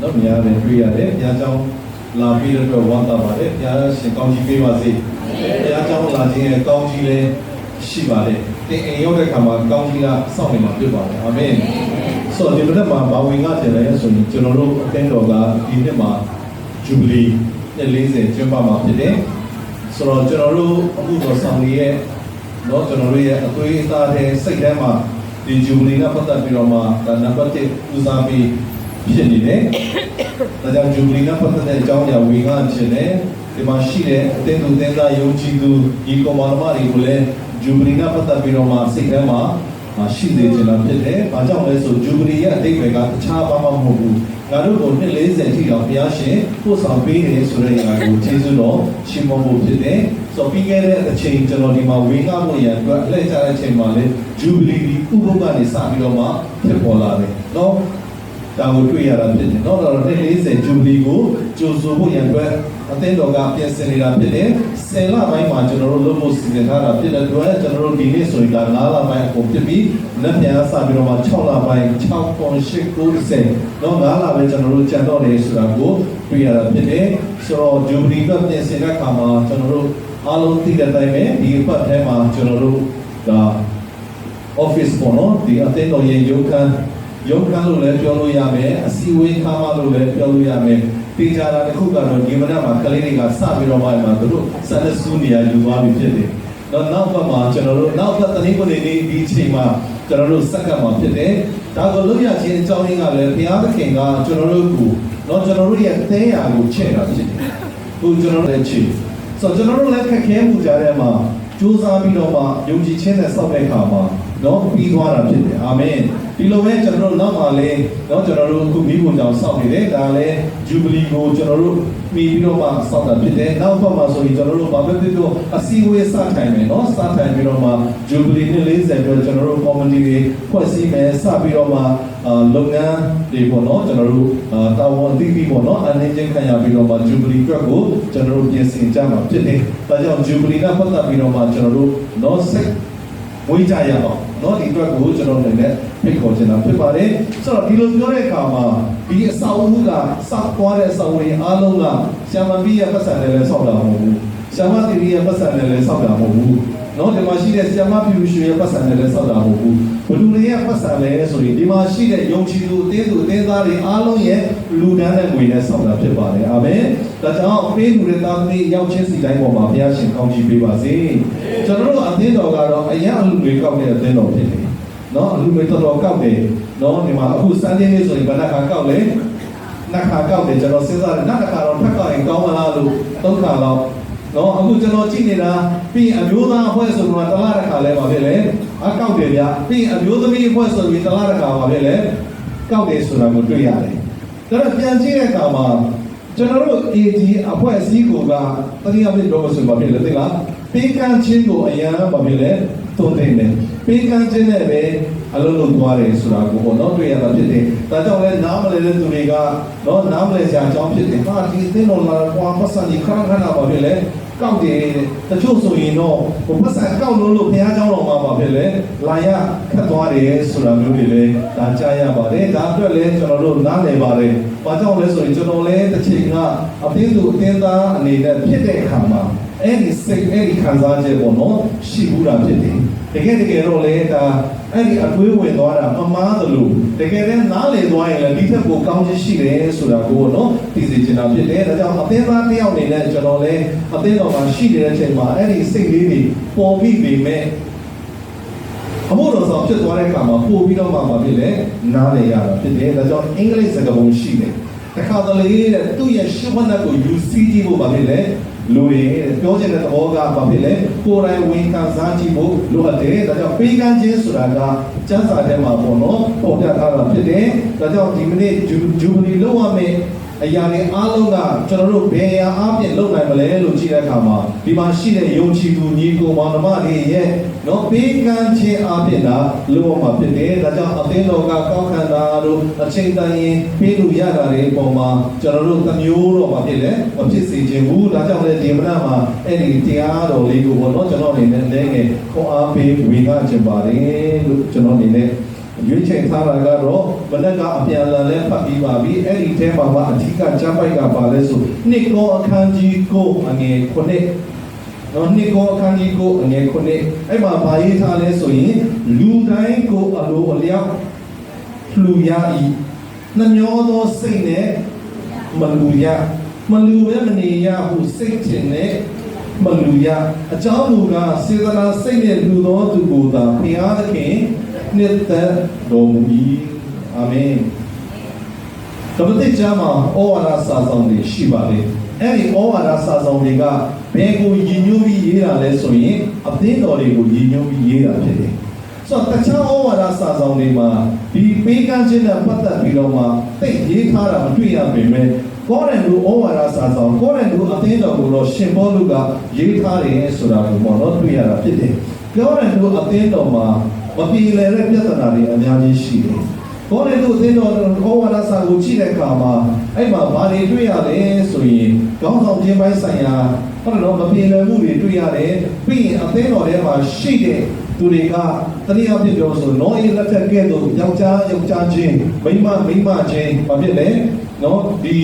နော်များတယ်တွေ့ရတယ်ဘုရားကြောင့်လာပြီးတော့ဝမ်းသာပါတယ်ဘုရားရှင်ကောင်းကြီးပေးပါစေဘုရားကြောင့်လာခြင်းရဲ့ကောင်းကြီးလည်းရှိပါတယ်တင်အိမ်ရောက်တဲ့ခါမှာကောင်းကြီးကစောင့်နေမှာဖြစ်ပါတယ်အာမင်ဆိုတော့ဒီနေ့မှာဘာဝင်ကတယ်လဲဆိုရင်ကျွန်တော်တို့အသင်းတော်ကဒီနှစ်မှာဂျူဘလီ40ကျင်းပမှာဖြစ်တယ်ဆိုတော့ကျွန်တော်တို့အခုတော့ဆောင်ရရဲ့တော့ကျွန်တော်တို့ရဲ့အသွေးအသားတဲ့စိတ်ထဲမှာဒီဂျူဘလီကပတ်သက်ပြီးတော့မှဒါနံပါတ်1ဦးစားပြီးဖြစ်နေတယ်။ဒါကြောင့်ဂျူဘလီကပတ်သက်တဲ့အကြောင်းအရာဝေငှခြင်းနဲ့ဒီမှာရှိတဲ့အသင်းသူအသင်းသားယုံကြည်သူဒီကောင်မတွေကိုလည်းဂျူဘလီကပတ်သက်ပြီးတော့မှစိတ်ထဲမှာရှိသေးခြင်းလားဖြစ်တယ်။ဘာကြောင့်လဲဆိုဂျူဘလီရဲ့အတိတ်တွေကတခြားဘာမှမဟုတ်ဘူး။ငါတို့ကိုနှစ်40ထိတော့ဘုရားရှင်ပို့ဆောင်ပေးတယ်ဆိုတဲ့အရာကိုကျေးဇူးတော်ရှင်းမဖို့ဖြစ်တယ်။ဆိုပြီးခဲ့တဲ့အချိန်ကျွန်တော်ဒီမှာဝေငှဖို့ရန်အတွက်အလှည့်ကျတဲ့အချိန်မှာလေဂျူဘလီဒီဥပုပ်ကနေစပြီးတော့မှဖြစ်ပေါ်လာတယ်။နော်ဒါကိုတွေ့ရတာဖြစ်တယ်။နောက်တော့40ဂျူဘလီကိုကြိုဆိုဖို့ရန်အတွက်အသင်းတော်ကပြင်ဆင်နေတာဖြစ်တယ်။10လပိုင်းမှာကျွန်တော်တို့လုပ်ဖို့စီစဉ်ထားတာဖြစ်တဲ့အတွက်ကျွန်တော်တို့ဒီနေ့ဆိုရင်9လပိုင်းအကုန်ဖြစ်ပြီးလက်ပြန်စပြီးတော့မှ6လပိုင်း6.890တော့9လပိုင်းကျွန်တော်တို့ကြံတော့တယ်ဆိုတာကိုတွေ့ရတာဖြစ်တယ်။ဆိုတော့ဂျူဘလီကပြင်ဆင်တဲ့အခါမှာကျွန်တော်တို့အားလုံးသိတဲ့အတိုင်းပဲဒီအပတ်ထဲမှာကျွန်တော်တို့ဒါ office ပေါ်တော့ဒီအသင်းတော်ရဲ့ရုပ်ခန်းလို့လည်းပြောလို့ရမယ်အစည်းအဝေးခန်းမလို့လည်းပြောလို့ရမယ်တေချာတာတစ်ခုကတော့ဒီမနက်မှာကလေးတွေကစပြီးတော့မှသူတို့စတဲ့စူးနေရယူသွားပြီဖြစ်တယ်။နောက်ဘက်မှာကျွန်တော်တို့နောက်ဘက်တနည်းကနေဒီအချိန်မှာကျွန်တော်တို့စက္ကန့်မှာဖြစ်တယ်။ဒါကိုလို့ရခြင်းအကြောင်းရင်းကလည်းဘုရားသခင်ကကျွန်တော်တို့ကိုကျွန်တော်တို့ရဲ့အသေးအရာကိုချဲ့တာဖြစ်တယ်။ဟိုကျွန်တော်တို့လည်းချဲ့ဆိုကျွန်တော်တို့လည်းခက်ခဲမှုကြားထဲမှာကြိုးစားပြီးတော့မှယုံကြည်ခြင်းနဲ့စောင့်တဲ့အခါမှာပြီးသွားတာဖြစ်တယ်အာမင်ဒီလိုပဲကျွန်တော်တို့နောက်မှာလည်းကျွန်တော်တို့အခုမိဖို့ကြောင့်စောင့်နေတယ်ဒါလည်းဂျူဘလီကိုကျွန်တော်တို့ပြီးတော့မှစောင့်တာဖြစ်တယ်နောက်ဘက်မှာဆိုရင်ကျွန်တော်တို့ဘာပဲဖြစ်ဖြစ်အစည်းအဝေးစထိုင်မယ်စထိုင်ပြီးတော့မှဂျူဘလီနဲ့40ကျော်ကျွန်တော်တို့ကော်မတီတွေဖွဲ့စည်းမယ်စပြီးတော့မှလုပ်ငန်းတွေပေါ့ကျွန်တော်တို့တာဝန်သိပြီးပေါ့အနေချင်းခံရပြီးတော့မှဂျူဘလီအတွက်ကိုကျွန်တော်တို့ပြင်ဆင်ကြမှာဖြစ်တယ်ဒါကြောင့်ဂျူဘလီကပတ်သက်ပြီးတော့မှကျွန်တော်တို့စိတ်ဝေးကြရအောင်ဒီအတွက်ကိုကျွန်တော်တို့လည်းဖိတ်ခေါ်ချင်တာဖြစ်ပါတယ်ဆိုတော့ဒီလိုပြောတဲ့အခါမှာဒီအဆောက်အဦကစောက်သွားတဲ့အဆောက်အဦတွေအားလုံးကဆရာမကြီးရဲ့ပတ်စံနဲ့လည်းဆောက်တာမဟုတ်ဘူးဆရာမတီရီရဲ့ပတ်စံနဲ့လည်းဆောက်တာမဟုတ်ဘူးဒီမှာရှိတဲ့ဆရာမဖြူရွှေရဲ့ပတ်စံနဲ့လည်းဆောက်တာမဟုတ်ဘူးဘလူတွေရဲ့ပတ်စံလည်းဆိုရင်ဒီမှာရှိတဲ့ယုံကြည်သူအသင်းသူအသင်းသားတွေအားလုံးရဲ့လူဒန်းတဲ့ငွေနဲ့ဆောက်တာဖြစ်ပါတယ်အာမင်ဒါကြောင့်ပေးလူတွေသားသမီးရောက်ချင်းစီတိုင်းပေါ်မှာဘုရားရှင်ကောင်းချီးပေးပါစေကျွန်တော်တို့အသင်းတော်ကတော့အရာအလူတွေကောက်တဲ့အသင်းတော်ဖြစ်တယ်အလူတွေတော်တော်ကောက်တယ်ဒီမှာအခုစံတင်းလေးဆိုရင်ဘယ်နှခါကောက်လဲနှစ်ခါကောက်တယ်ကျွန်တော်စဉ်းစားတယ်နောက်တစ်ခါတော့ထပ်ကောက်ရင်ကောင်းမလားလို့သုံးခါတော့အခုကျွန်တော်ကြည့်နေတာပြီးအမျိုးသားအဖွဲ့ဆိုတော့တလားတစ်ခါလဲပါဖြစ်လေအကောက်တယ်ဗျပြီးအမျိုးသမီးအဖွဲ့ဆိုပြီးတလားတစ်ခါပါဖြစ်လေကောက်တယ်ဆိုတာကိုတွေ့ရတယ်ဒါတော့ပြန်ကြည့်တဲ့အခါမှာကျွန်တော်တို့ AG အဖွဲ့အစည်းကိုကတတိယပြည့်တော့ဆိုပါဖြစ်လေသိလားပေးကမ်းခြင်းကိုအရန်ပါဖြစ်လေသုံးသိနေပေးကမ်းခြင်းနဲ့ပဲအလုံးလုံးသွားတယ်ဆိုတာကိုတွေ့ရတာဖြစ်တယ်ဒါကြောင့်လဲနားမလည်တဲ့သူတွေကနားမလည်စရာအကြောင်းဖြစ်တယ်ဟာဒီသင်းတော်လာကွာပတ်စံကြီးခဏခဏပါဖြစ်လေကောက်တယ်တချို့ဆိုရင်ပတ်စံကောက်လို့ဘုရားကျောင်းတော်မှာပါဖြစ်လေလာရခတ်သွားတယ်ဆိုတာမျိုးတွေလည်းဒါကြားရပါတယ်ဒါအတွက်လည်းကျွန်တော်တို့နားလည်ပါတယ်ဘာကြောင့်လဲဆိုရင်ကျွန်တော်လည်းတစ်ချိန်ကအသင်းသူအသင်းသားအနေနဲ့ဖြစ်တဲ့အခါမှာအဲ့ဒီစိတ်အဲ့ဒီခံစားချက်ရှိဘူးတာဖြစ်တယ်တကယ်တော့လေဒါအဲ့ဒီအတွေးဝင်သွားတာမမားသလိုတကယ်တမ်းနားလည်သွားရင်လည်းဒီထက်ကိုကောင်းချင်ရှိတယ်ဆိုတာကိုသိစေချင်တာဖြစ်တယ်ဒါကြောင့်အသင်းသားတစ်ယောက်အနေနဲ့ကျွန်တော်လည်းအသင်းတော်မှာရှိနေတဲ့အချိန်မှာအဲ့ဒီစိတ်လေးတွေပေါ်ပြီးပေမဲ့အမှုတော်ဆောင်ဖြစ်သွားတဲ့အခါမှာပို့ပြီးတော့မှဖြစ်လေနားလည်ရတာဖြစ်တယ်ဒါကြောင့်အင်္ဂလိပ်စကားပုံရှိတယ်တခါတလေသူ့ရဲ့ရှင်းဝတ်ကိုယူစီးကြည့်ဖို့ဖြစ်လေလူတွေပြောချင်တဲ့သဘောကဘာဖြစ်လဲကိုယ်တိုင်ဝင်ခံစားကြည့်ဖို့လိုအပ်တယ်ဒါကြောင့်ပေးကမ်းခြင်းဆိုတာကကျမ်းစာထဲမှာပေါ်ပြထားတာဖြစ်တယ်ဒါကြောင့်ဒီမနေ့ဂျူဘလီလုပ်ရမယ့်အရာတွေအားလုံးကကျွန်တော်တို့ဘယ်ရာအပြင်လုပ်နိုင်မလဲလို့ကြည့်တဲ့အခါမှာဒီမှာရှိတဲ့ယုံကြည်သူညီကိုမောင်နှမတွေရဲ့ပေးကမ်းခြင်းအပြင်သာလုပ်ရမှာဖြစ်တယ်ဒါကြောင့်အသင်းတော်ကကောက်ခံတာတို့အချိန်တိုင်းရင်ပေးလို့ရတာတွေပုံမှာကျွန်တော်တို့တစ်မျိုးတော့မဖြစ်လဲမဖြစ်စေချင်ဘူးဒါကြောင့်လည်းဒီမနက်မှာအဲ့ဒီတရားတော်လေးကိုကျွန်တော်အနေနဲ့လည်းငယ်ခွန်အားပေးဝေငှချင်ပါတယ်လို့ကျွန်တော်အနေနဲ့ ရွေးချယ်ထားတာကတော့ဘလကအပြန်လာလဲဖတ်ပြီးပါပြီအဲ့ဒီအဲမှာမှအဓိကကျမ်းပိုက်ကပါလဲဆိုနှစ်ကောအခန်းကြီးကိုအငယ်9နော်နှစ်ကောအခန်းကြီးကိုအငယ်9အဲ့မှာဗာရေးထားလဲဆိုရင်လူတိုင်းကိုအလိုအလျောက်လှူရ၏နှမျောသောစိတ်နဲ့မလူပဲမနေရဟုစိတ်ထင်နဲ့မလူရအကြောင်းမူကားစေတနာစိတ်နဲ့လူသောသူကိုသာဘုရားသခင်နှစ်သက်တော်မူ၏အာမင်တပည့်ကျမ်းမှာဩဝါဒစာဆောင်တွေရှိပါလေအဲ့ဒီဩဝါဒစာဆောင်တွေကဘယ်ကိုရည်ညွှန်းပြီးရေးတာလဲဆိုရင်အသင်းတော်တွေကိုရည်ညွှန်းပြီးရေးတာဖြစ်တယ်ဆိုတော့တခြားဩဝါဒစာဆောင်တွေမှာဒီပေးကမ်းခြင်းနဲ့ပတ်သက်ပြီးတော့မှသိရေးထားတာမတွေ့ရပေမဲ့ကောရန်လူဩဝါဒစာဆောင်ကောရန်လူအသင်းတော်ကိုတော့ရှင်ပေါလုကရေးထားတယ်ဆိုတာကိုပေါ့နော်တွေ့ရတာဖြစ်တယ်ကောရန်လူအသင်းတော်မှာမပြေလည်တဲ့ပြဿနာတွေအများကြီးရှိတယ်ကောရန်လူအသင်းတော်ဩဝါဒစာကိုကြည့်တဲ့အခါမှာအဲ့မှာဘာတွေတွေ့ရလဲဆိုရင်ကောင်းဆောင်ခြင်းပိုင်းဆိုင်ရာဟုတ်တယ်နော်မပြေလည်မှုတွေတွေ့ရတယ်ပြီးရင်အသင်းတော်ထဲမှာရှိတဲ့သူတွေကတနည်းအားဖြင့်ပြောဆိုနောအေးလက်ထက်ကဲ့သို့ယောက်ျားချင်းမိန်းမချင်းဘာဖြစ်လဲနော်ဒီ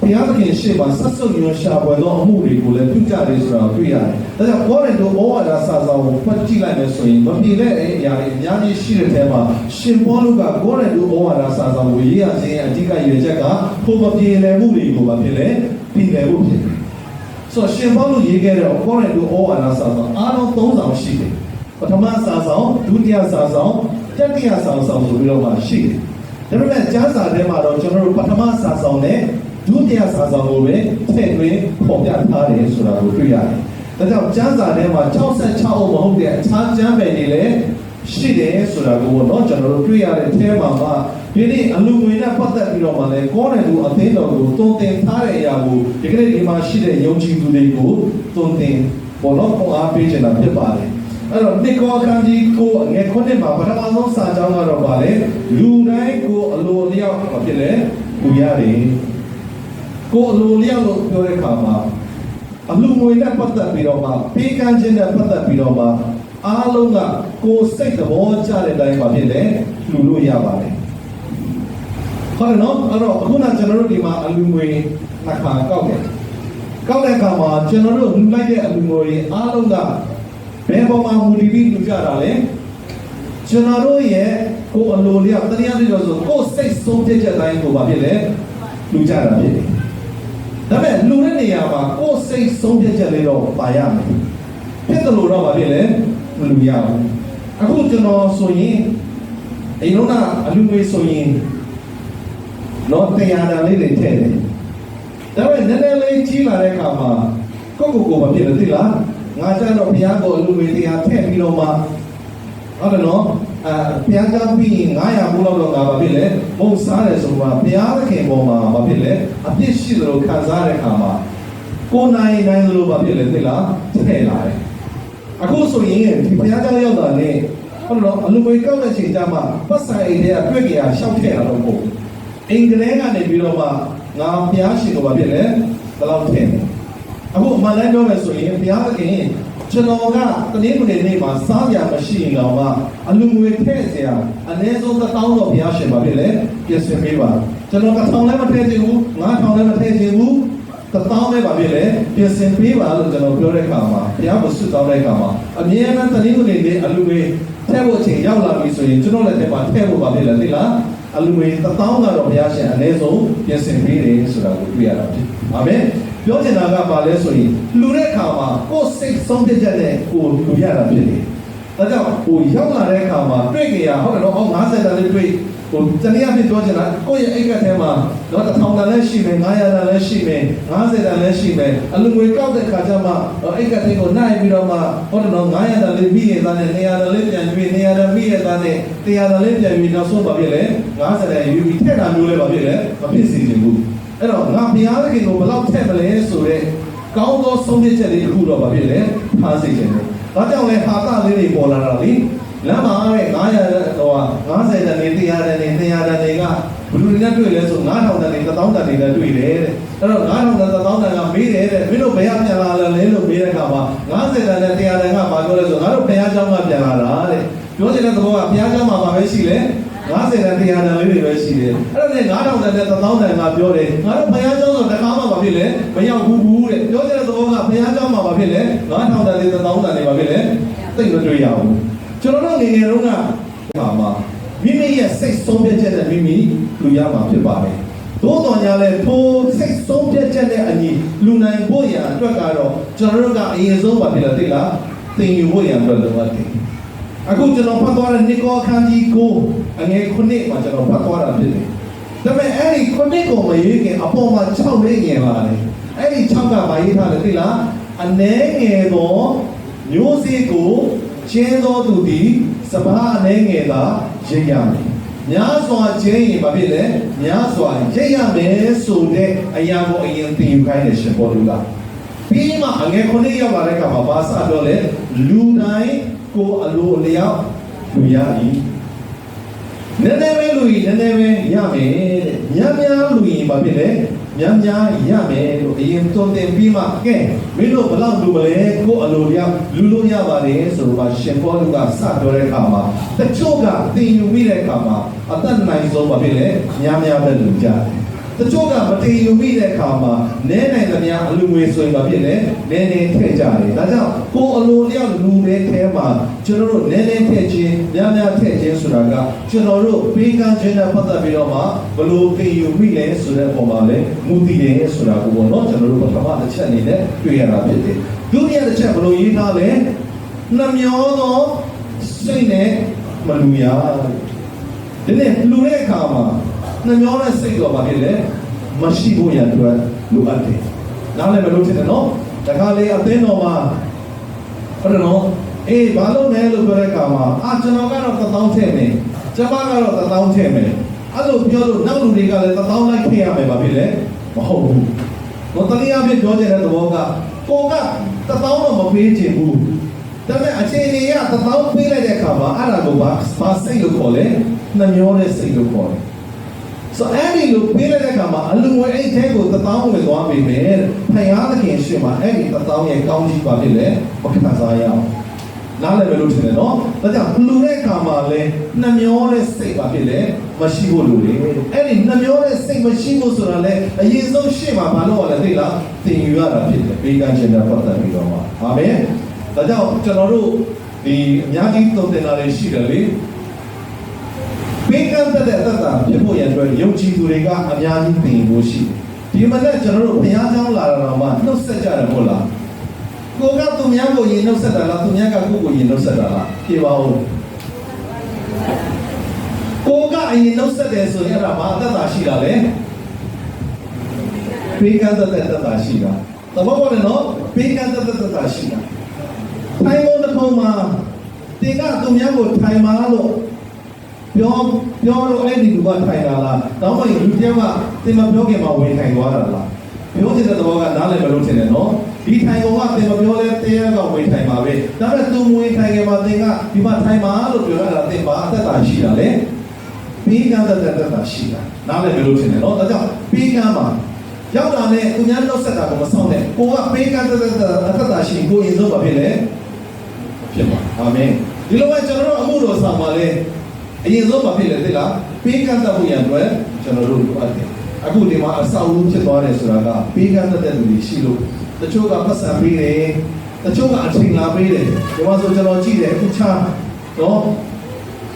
ဘုရားသခင်ရှေ့မှာဆက်စုပ်ညွှန်ရှာပွေသောအမှုတွေကိုလည်းပြုကြတယ်ဆိုတာတွေ့ရတယ်။ဒါကြောင့်ကောရိန္သုဩဝါဒစာဆောင်ကိုဖတ်ကြည့်လိုက်မယ်ဆိုရင်မပြေတဲ့အရာတွေအများကြီးရှိတဲ့ထဲမှာရှင်ပေါလုကကောရိန္သုဩဝါဒစာဆောင်ကိုရေးရခြင်းအဓိကရည်ချက်ကဖို့မပြေလည်မှုတွေကိုမဖြစ်လေပြည်လည်ဖို့ဖြစ်တယ်။ဆိုတော့ရှင်ပေါလုရေးခဲ့တဲ့ကောရိန္သုဩဝါဒစာဆောင်အားလုံး၃ဆောင်ရှိတယ်။ပထမစာဆောင်ဒုတိယစာဆောင်တတိယစာဆောင်ဆိုပြီးတော့မှရှိတယ်။ဒါပေမဲ့ကျမ်းစာထဲမှာတော့ကျွန်တော်တို့ပထမစာဆောင်နဲ့ဒုတိယစာဆောင်ကိုပဲထည့်သွင်းပေါ်ပြထားတယ်ဆိုတာကိုတွေ့ရတယ်။ဒါကြောင့်ကျမ်းစာထဲမှာ66အုပ်မဟုတ်တဲ့အခြားကျမ်းပယ်တွေလည်းရှိတယ်ဆိုတာကိုတော့ကျွန်တော်တို့တွေ့ရတဲ့အထဲမှာဒီနေ့အလူငွေနဲ့ပတ်သက်ပြီးတော့မှလည်းကောရန်သူအသင်းတော်ကိုတုံ့တင်ထားတဲ့အရာကိုဒီကနေ့ဒီမှာရှိတဲ့ယုံကြည်သူတွေကိုတုံ့တင်ပေါ်တော့ပုံအားပေးခြင်းတာဖြစ်ပါတယ်။အဲ့တော့နှစ်ကောအခန်းကြီးကိုငယ်9မှာပထမဆုံးစာကြောင်းကတော့ပါလေလူတိုင်းကိုအလိုလျောက်ဖြစ်လေလူရတယ်ကိုအလိုလျောက်လို့ပြောတဲ့အခါမှာအလူငွေနဲ့ပတ်သက်ပြီးတော့မှပေးကမ်းခြင်းနဲ့ပတ်သက်ပြီးတော့မှအားလုံးကကိုစိတ်သဘောကျတဲ့အတိုင်းမှာဖြစ်လေလူလို့ရပါတယ်ဟုတ်တယ်နော်အဲ့တော့အခုနကျွန်တော်တို့ဒီမှာအလူငွေနှစ်ခါကောက်တယ်ကောက်တဲ့အခါမှာကျွန်တော်တို့လူလိုက်တဲ့အလူငွေအားလုံးကဘယ်ပေါ်မှာမူတည်ပြီးလူကြတာလဲကျွန်တော်တို့ရဲ့ကိုအလိုလျောက်တရားတွေဆိုကိုစိတ်ဆုံးဖြတ်ချက်တိုင်းကိုဘာဖြစ်လဲလူကြတာဖြစ်တယ်ဒါပေမဲ့လူတဲ့နေရာမှာကိုယ်စိတ်ဆုံးဖြတ်ချက်လေးတော့ပါရမယ်ဖြစ်တယ်လို့တော့ပါဖြစ်လေမလူရဘူးအခုကျွန်တော်ဆိုရင်အိမ်လုံးကအလူငွေဆိုရင်တော့တရားနာလေးတွေထည့်တယ်ဒါပေမဲ့နည်းနည်းလေးကြီးလာတဲ့အခါမှာကိုမဖြစ်လို့သိလားငါကျတော့ဘုရားကိုအလူငွေတရားထည့်ပြီးတော့မှဟုတ်တယ်နော်ဘုရားကြောင့်ပြီးရင်900ဘူးလောက်တော့ငါဘာဖြစ်လဲမုံစားတယ်ဆိုတော့ဘုရားသခင်ပေါ်မှာဘာဖြစ်လဲအပြစ်ရှိသလိုခံစားတဲ့အခါမှာကိုယ်နိုင်သလိုဘာဖြစ်လဲသိလားထည့်လာတယ်အခုဆိုရင်ဒီဘုရားကြောင့်ရောက်တာနဲ့ဟုတ်တော့အလူငွေကောက်တဲ့ချိန်ကျမှပတ်ဆိုင်အိမ်ထဲကတွေ့ကြရရှောက်ထည့်တာတော့မဟုတ်အိမ်ကလေးကနေပြီးတော့မှငါဘုရားရှင်ကိုဘာဖြစ်လဲဘယ်လောက်ထည့်လဲအခုအမှန်တမ်းပြောမယ်ဆိုရင်ဘုရားသခင်ကျွန်တော်ကတနည်းနည်းနေ့မှာစားရမရှိရင်တော့အလူငွေထည့်เสียအနည်းဆုံး1000တော့ဘုရားရှင်ပါဖြစ်လေပြင်ဆင်ပေးပါကျွန်တော်က1000လည်းမထည့်ချင်ဘူး9000လည်းမထည့်ချင်ဘူး1000ပဲပါဖြစ်လေပြင်ဆင်ပေးပါလို့ကျွန်တော်ပြောတဲ့အခါမှာဘုရားကိုဆုတောင်းတဲ့အခါမှာအမြဲတမ်းတနည်းနည်းနေ့အလူငွေထည့်ဖို့အချိန်ရောက်လာပြီဆိုရင်ကျွန်တော်လည်းထဲမှာထည့်ဖို့ပါဖြစ်လေသိလားအလူငွေ1000ကတော့ဘုရားရှင်အနည်းဆုံးပြင်ဆင်ပေးတယ်ဆိုတာကိုတွေ့ရတာဖြစ်အာမင်ပြောချင်တာကဘာလဲဆိုရင်လူတဲ့အခါမှာကိုယ်စိတ်ဆုံးဖြတ်ချက်နဲ့ကိုယ်လူရတာဖြစ်တယ်။ဒါကြောင့်ကိုရောက်လာတဲ့အခါမှာတွေ့ကြရဟုတ်တယ်နော်50တန်လေးတွေ့တနည်းအားဖြင့်ပြောချင်တာကိုယ့်ရဲ့အိတ်ကထဲမှာတော့1000တန်လည်းရှိမယ်900တန်လည်းရှိမယ်50တန်လည်းရှိမယ်အလူငွေကောက်တဲ့အခါကျမှအိတ်ကထဲကိုနိုင်ပြီးတော့မှဟုတ်တယ်နော်900တန်လေးပြီးရတဲ့နဲ့200တန်လေးပြန်ပြီး200တန်ပြီးရတဲ့နဲ့100တန်လေးပြန်ပြီးနောက်ဆုံးပါဖြစ်လေ50တန်ယူပြီးထက်တာမျိုးလည်းပါဖြစ်လေမဖြစ်စေချင်ဘူးအဲ့တော့ငါဘုရားသခင်ကိုဘယ်လောက်ထည့်မလဲဆိုတော့ကောင်းသောဆုံးဖြတ်ချက်လေးတစ်ခုတော့ပါဖြစ်လေထားစေချင်တယ်ဒါကြောင့်လဲဟာတာလေးတွေပေါ်လာတာလေလမ်းမှာတဲ့900ဟို50တန်နေ100တန်နေ200တန်တွေကဘယ်လိုနဲ့တွေ့လဲဆို9000တန်နေ1000တန်တွေနဲ့တွေ့တယ်တဲ့အဲ့တော့9000တန်1000တန်ကမေးတယ်တဲ့မင်းတို့ဘယ်ကပြန်လာလဲလို့မေးတဲ့အခါမှာ50တန်နဲ့100တန်ကဘာပြောလဲဆိုငါတို့ဘုရားကျောင်းကပြန်လာတာတဲ့ ပြောချင်တဲ့သဘောကဘုရားကျောင်းမှာပါပဲရှိလေ90တန်100တန်လေးတွေပဲရှိတယ်အဲ့ဒါနဲ့9000တန်နဲ့1000တန်ကပြောတယ်ငါတို့ဘုရားကျောင်းဆိုတခါမှမဖြစ်လေမရောက်ဘူးတဲ့ပြောချင်တဲ့သဘောကဘုရားကျောင်းမှာပါဖြစ်လေ9000တန်လေး1000တန်တွေပါဖြစ်လေသိမတွေ့ရဘူးကျွန်တော်တို့ငယ်ငယ်တုန်းကမှာမိမိရဲ့စိတ်ဆုံးဖြတ်ချက်နဲ့မိမိလူရမှာဖြစ်ပါတယ်သို့တော်ညာလဲထိုစိတ်ဆုံးဖြတ်ချက်နဲ့အညီလူနိုင်ဖို့ရအတွက်ကတော့ကျွန်တော်တို့ကအရင်ဆုံးပါဖြစ်လားသိလားသင်ယူဖို့ရအတွက်လိုအပ်တယ်အခုကျွန်တော်ဖတ်သွားတဲ့နိကောခန်းကြီးကိုအငယ်9မှာကျွန်တော်ဖတ်သွားတာဖြစ်တယ်ဒါပေမဲ့အဲ့ဒီ9ကိုမရေးခင်အပေါ်မှာ6လေးငယ်ပါတယ်အဲ့ဒီ6ကမရေးထားတယ်သိလားအနည်းငယ်သောမျိုးစေ့ကိုကျင်းသောသူသည်စပါးအနည်းငယ်သာရိတ်ရမယ်များစွာကျင်းရင်ဘာဖြစ်လဲများစွာရိတ်ရမယ်ဆိုတဲ့အရာကိုအရင်သင်ယူခိုင်းတယ်ရှင်ဘောလူကပြီးမှအငယ်9ရောက်လာတဲ့အခါမှာဘာစပြောလဲလူတိုင်းကိုအလိုအလျောက်လူရည်နည်းနည်းပဲလူရည်နည်းနည်းပဲရမယ်တဲ့များများလူရည်ဘာဖြစ်လဲများများရမယ်လို့အရင်သွန်သင်ပြီးမှကဲမင်းတို့ဘလောက်လူမလဲကိုအလိုလျောက်လူလို့ရပါတယ်ဆိုတော့ရှင်ဘောလူကစပြောတဲ့အခါမှာတချို့ကသင်ယူပြီးတဲ့အခါမှာအသက်နိုင်ဆုံးဘာဖြစ်လဲများများပဲလူကြတယ်တချို့ကမတင်ယူမိတဲ့အခါမှာနည်းနိုင်သမျှအလူငွေဆိုရင်ဘာဖြစ်လဲနည်းနည်းထည့်ကြတယ်ဒါကြောင့်ကိုအလိုလျောက်လူတွေထဲမှာကျွန်တော်တို့နည်းနည်းထည့်ခြင်းများများထည့်ခြင်းဆိုတာကကျွန်တော်တို့ပေးကမ်းခြင်းနဲ့ပတ်သက်ပြီးတော့မှဘလို့တင်ယူမိလဲဆိုတဲ့ပုံမှာလဲမူတည်တယ်ဆိုတာကိုပေါ့နော်ကျွန်တော်တို့ပထမတစ်ချက်အနေနဲ့တွေ့ရတာဖြစ်တယ်ဒုတိယတစ်ချက်ဘလို့ရေးထားလဲနှမျောသောစိတ်နဲ့မလူရဒီနေ့လူတဲ့အခါမှာနှမျောတဲ့စိတ်တော့ဘာဖြစ်လဲမရှိဖို့ရအတွက်လိုအပ်တယ်နားလည်းမလို့ဖြစ်တယ်နော်တခါလေအသင်းတော်မှာဟုတ်တယ်နော်အေးဘာလို့လဲလို့ပြောတဲ့အခါမှာကျွန်တော်ကတော့1000ထည့်မယ်ကျမကတော့1000ထည့်မယ်အဲ့လိုပြောလို့နောက်လူတွေကလည်း1000လိုက်ထည့်ရမယ်ဘာဖြစ်လဲမဟုတ်ဘူးတော့တနည်းအားဖြင့်ပြောချင်တဲ့သဘောကကိုက1000တော့မပေးချင်ဘူးဒါပေမဲ့အချိန်ကြီးက1000ပေးလိုက်တဲ့အခါမှာအဲ့ဒါကိုဘာစိတ်လို့ခေါ်လဲနှမျောတဲ့စိတ်လို့ခေါ်တယ်ဆိုအဲ့ဒီလိုပေးလိုက်တဲ့အခါမှာအလူငွေအဲ့ထဲကို1000ဝင်သွားပြီပဲဖယားသခင်ရှင်မှာအဲ့ဒီ1000ရဲ့ကောင်းကြီးပါဖြစ်လေမခံစားရအောင်နားလည်းမလို့ထင်တယ်နော်ဒါကြောင့်လူတဲ့အခါမှာလဲနှမျောတဲ့စိတ်ပါဖြစ်လေမရှိဖို့လိုတယ်အဲ့ဒီနှမျောတဲ့စိတ်မရှိဖို့ဆိုတာလဲအရင်ဆုံးရှေ့မှာဘာလို့လဲသိလားသင်ယူရတာဖြစ်တယ်ပေးကမ်းခြင်းနဲ့ပတ်သက်ပြီးတော့မှာအာမင်ဒါကြောင့်ကျွန်တော်တို့ဒီအများကြီးသုံးသင်တာတွေရှိတယ်လေပေးကမ်းတဲ့အသက်တာဖြစ်ဖို့ရတဲ့ယုံကြည်သူတွေကအများကြီးသင်ဖို့ရှိတယ်ဒီမနေ့ကျွန်တော်တို့ဘုရားကျောင်းလာတာတော့မှနှုတ်ဆက်ကြတယ်ဟုတ်လားကိုကသူများကိုရင်နှုတ်ဆက်တာလားသူများကကိုကိုရင်နှုတ်ဆက်တာလားပြေပါဦးကိုကအရင်နှုတ်ဆက်တယ်ဆိုရင်အဲ့ဒါဘာအသက်တာရှိတာလဲပေးကမ်းတဲ့အသက်တာရှိတာသဘောပေါက်တယ်နော်ပေးကမ်းတဲ့အသက်တာရှိတာထိုင်ကုန်တစ်ခုမှာတင်ကသူများကိုထိုင်ပါလို့ပြောလို့အဲ့ဒီလူကထိုင်လာလားတော့မှလူတယောက်ကတင်မပြောခင်မှာဝင်ထိုင်သွားတာလားပြောချင်တဲ့သဘောကနားလည်မလို့ထင်တယ်နော်ဒီထိုင်ကုန်ကတင်မပြောလဲတရားကဝင်ထိုင်ပါပဲဒါပေမဲ့သူဝင်ထိုင်ခင်မှာတင်ကဒီမှာထိုင်ပါလို့ပြောရတာတင်ပါအသက်တာရှိတာလေပြီးကမ်းတဲ့တာရှိတာနားလည်မလို့ထင်တယ်နော်ဒါကြောင့်ပြီးကမ်းမှာရောက်လာတဲ့သူများလောက်ဆက်တာကိုမဆောင်နဲ့ကိုကပေးကမ်းတဲ့အသက်တာရှိကိုရင်ဆုံးပါဖြစ်လေဖြစ်ပါအာမင်ဒီလိုပဲကျွန်တော်တို့အမှုတော်ဆောင်ပါလေအရင်ဆုံးဘာဖြစ်လဲသိလားပေးကမ်းတတ်ဖို့ရန်အတွက်ကျွန်တော်တို့လိုအပ်တယ်အခုဒီမှာအဆောက်အဦဖြစ်သွားတယ်ဆိုတာကပေးကမ်းတတ်တဲ့လူတွေရှိလို့တချို့ကပတ်စံပေးတယ်တချို့ကအချိန်လာပေးတယ်ဒီမှာဆိုကျွန်တော်ကြည့်တယ်အခုချာနော်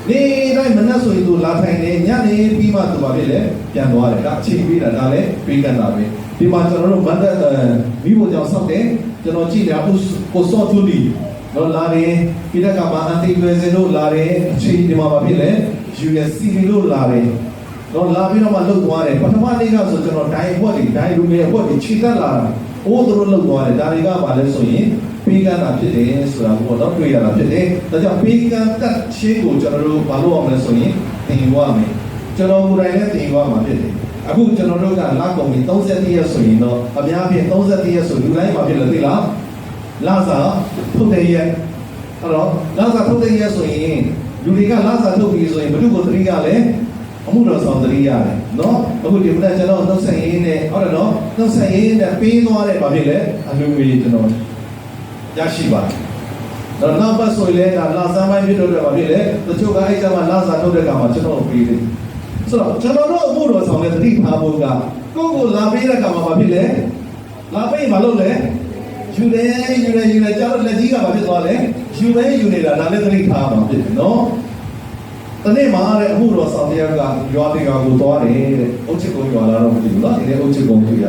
နေတိုင်းမနှက်ဆိုရင်သူလာထိုင်နေညနေပြီးမှသူဘာဖြစ်လဲပြန်သွားတယ်ဒါအချိန်ပေးတာဒါလည်းပေးကမ်းတာပဲဒီမှာကျွန်တော်တို့မန္တမိဖို့ကြောင့်ဆောက်တယ်ကျွန်တော်ကြည့်တယ်ကိုစောတူလီနော်လာတယ်ပြီးတဲ့အခါမှာအန်တီတွယ်စင်တို့လာတယ်အချိန်ဒီမှာဘာဖြစ်လဲ USC လို့လာတယ်တော့လာပြီးတော့မှလှုပ်သွားတယ်ပထမနေ့ကဆိုကျွန်တော်ဒိုင်ဘွက်တွေဒိုင်လူငယ်ဘွက်တွေခြေတက်လာတာအိုးတို့လှုပ်သွားတယ်ဒါတွေကဘာလဲဆိုရင်ပေးကမ်းတာဖြစ်တယ်ဆိုတာကိုတော့တွေ့ရတာဖြစ်တယ်ဒါကြောင့်ပေးကမ်းတက်ခြင်းကိုကျွန်တော်တို့ဘာလို့အောင်လဲဆိုရင်သင်ယူရမယ်ကျွန်တော်ကိုယ်တိုင်လည်းသင်ယူရမှာဖြစ်တယ်အခုကျွန်တော်တို့ကလကုန်ပြီ31ရက်ဆိုရင်တော့အများဖြင့်31ရက်ဆိုလူတိုင်းမှာဖြစ်လို့သိလားလာစာထုတ်တဲ့ရက်အဲ့တော့လာစာထုတ်တဲ့ရက်ဆိုရင်လူတွေကလာစာထုတ်ပြီးဆိုရင်ဘု து ကိုသတိရလဲအမှုတော်ဆောင်သတိရတယ်နော်အခုဒီမနေ့ကျွန်တော်နှုတ်ဆက်ရင်းနဲ့ဟုတ်တယ်နော်နှုတ်ဆက်ရင်းနဲ့ပေးသွားတဲ့ဘာဖြစ်လဲအလူငွေကျွန်တော်ရရှိပါတယ် နောက်ပတ်ဆိုရင်လည်းလာစားပိုင်းဖြစ်တော့ပါဖြစ်လေတချို့ကအဲ့ကျမှလာစားထုတ်တဲ့ကမှာကျွန်တော်ပြီးတယ်ဆိုတော့ကျွန်တော်တို့အမှုတော်ဆောင်တဲ့တတိထားဖို့ကကိုယ့်ကိုလာပေးတဲ့ကမှာဖြစ်လေလာပေးမလို့လေယူတယ်ကြားတော့လက်ကြီးကဘာဖြစ်သွားလဲယူနေတာဒါလည်းတတိထားမှာဖြစ်တယ်နော်တနေ့မှာတဲ့အမှုတော်ဆောင်တရားကရွာတွေကကိုသွားတယ်တဲ့အုတ်ချစ်ကုန်းရွာလာတော့မသိဘူးနော်ဒီနေ့အုတ်ချစ်ကုန်းတွေ့ရ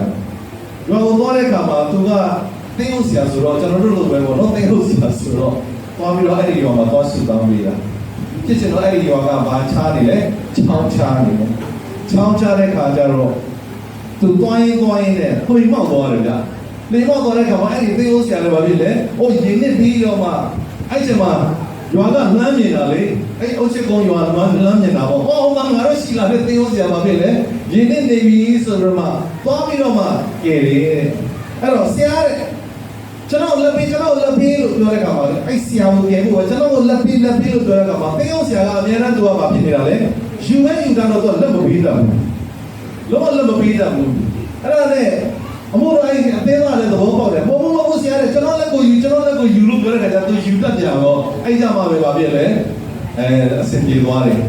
ရွာကိုသွားတဲ့အခါမှာသူကတင်းဟုတ်ဆရာဆိုတော့ကျွန်တော်တို့လိုပဲပေါ့နော်တင်းဟုတ်ဆရာဆိုတော့သွားပြီးတော့အဲ့ဒီရွာမှာသွားဆူတောင်းပေးတာဖြစ်ချင်တော့အဲ့ဒီရွာကဘာချားနေလဲချောင်းချားနေတယ်ချောင်းချားတဲ့ခါကျတော့သူသွားရင်နဲ့ခွေမောက်သွားတယ်ဗျလေမောက်သွားတဲ့ခါမှာအဲ့ဒီတင်းဟုတ်ဆရာလည်းဘာဖြစ်လဲဟိုရင်းနစ်ပြီးတော့မှအဲ့ချိန်မှာရွာကလှမ်းမြင်တာလေအဲ့အုတ်ချစ်ကုန်းရွာမှာလှမ်းမြင်တာပေါ့ဟောငါတို့ရှိလာတဲ့တင်းဟုတ်ဆရာဘာဖြစ်လဲရင်းနစ်နေပြီဆိုတော့မှသွားပြီးတော့မှကဲတယ်အဲ့တော့ဆရာတဲ့ကျွန်တော်လက်ပေးလို့ပြောတဲ့ခါမှာအဲ့ဆရာကိုကြည့်ဖို့ကျွန်တော်ကိုလက်ပေးလို့ပြောတဲ့ခါမှာတင်းအောင်ဆရာကအများနဲ့သူကဘာဖြစ်နေတာလဲယူတာတော့လက်မပေးတာဘူးလုံးဝလက်မပေးတာဘူးအဲ့ဒါနဲ့အမို့တော့အဲ့အသေးသားလည်းသဘောပေါက်တယ်ဘုံဆရာတဲ့ကျွန်တော်လက်ကိုယူလို့ပြောတဲ့ခါကျသူယူတတ်ကြတော့အဲ့ကြမှာပဲဘာဖြစ်လဲအစင်ပြေသွားတယ်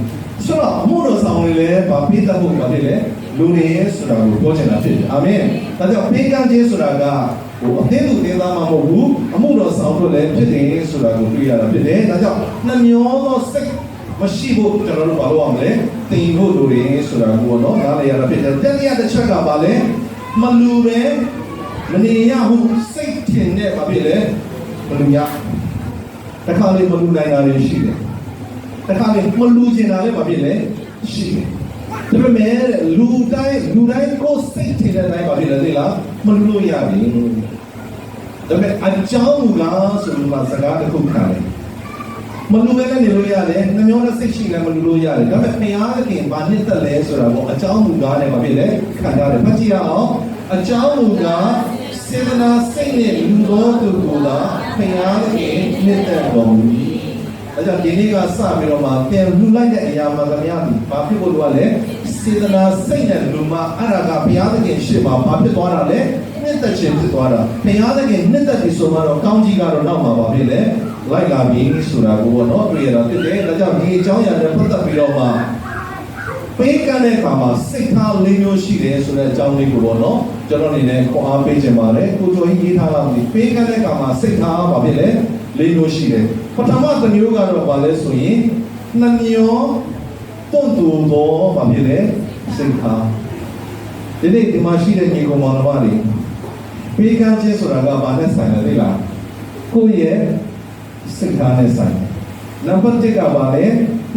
ဆိုတော့အမို့တော်ဆောင်တွေလည်းဘာပေးတတ်ဖို့ဘာဖြစ်လဲလူတွေဆိုတာကိုပြောချင်တာဖြစ်တယ်အာမင်ဒါကြောင့်ပေးကမ်းခြင်းဆိုတာကဟိုအသေးသူသေးသားမှမဟုတ်ဘူးအမှုတော်ဆောင်တို့လည်းဖြစ်တယ်ဆိုတာကိုတွေ့ရတာဖြစ်တယ်ဒါကြောင့်နှမျောသောစိတ်မရှိဖို့ကျွန်တော်တို့ဘာလို့ရမလဲသင်ဖို့လိုတယ်ဆိုတာကိုတော့နားလည်ရတာဖြစ်တယ်တတိယတစ်ချက်ကဘာလဲမလူပဲမနေရဟုစိတ်ထင်တဲ့ဘာဖြစ်လဲမလူရတခါလေမလူနိုင်တာတွေရှိတယ်တခါလေမလူချင်တာလည်းဘာဖြစ်လဲရှိတယ်ဒါပေမဲ့လူတိုင်းကိုစိတ်ထင်တဲ့အတိုင်းဘာဖြစ်လဲသိလားမလူလို့ရပြီဒါပေမဲ့အကြောင်းကဆိုလို့စကားတစ်ခုခံတယ်မလူပဲနဲ့နေလို့ရတယ်နှမျောတဲ့စိတ်ရှိလည်းမလူလို့ရတယ်ဒါပေမဲ့ဘုရားသခင်ဘာနှစ်သက်လဲဆိုတာပေါ့အကြောင်းမူကားနဲ့ဘာဖြစ်လဲခံရတယ်ဖတ်ကြည့်ရအောင်အကြောင်းမူကားစေတနာစိတ်နဲ့လူတော်သူကိုသာဘုရားသခင်နှစ်သက်တော်မူ၏ဒါကြောင့်ဒီနေ့ကစပြီးတော့မှပြန်လှူလိုက်တဲ့အရာမှသမ ्या ဘာဖြစ်ဖို့လိုရလဲစေတနာစိတ်နဲ့လူမှအဲ့ဒါကဘုရားသခင်ရှေ့မှာဘာဖြစ်သွားတာလဲနှစ်သက်ခြင်းဖြစ်သွားတာဘုရားသခင်နှစ်သက်ပြီဆိုမှတော့ကောင်းကြီးကတော့နောက်မှာပါဖြစ်လေလိုက်လာပြီဆိုတာကိုတော့တွေ့ရတာဖြစ်တယ်ဒါကြောင့်ဒီအကြောင်းအရာတွေပတ်သက်ပြီးတော့မှပေးကမ်းတဲ့အခါမှာစိတ်ထားလေးမျိုးရှိတယ်ဆိုတဲ့အကြောင်းလေးကိုပေါ့နော်ကျွန်တော်အနေနဲ့ခွန်အားပေးခြင်းပါတယ်ကိုကျော်ကြီးရေးထားလာပြီပေးကမ်းတဲ့အခါမှာစိတ်ထားပါဖြစ်လေလေးမျိုးရှိတယ်ပထမတစ်မျိုးကတော့ဘာလဲဆိုရင်နှမျောတွန့်တူသောဘာဖြစ်လဲစိတ်ထားဒီနေ့ဒီမှာရှိတဲ့ညီကောင်မတော်တွေပေးကမ်းခြင်းဆိုတာကဘာနဲ့ဆိုင်လဲသိလားကိုယ့်ရဲ့စိတ်ထားနဲ့ဆိုင်နံပါတ်1ကဘာလဲ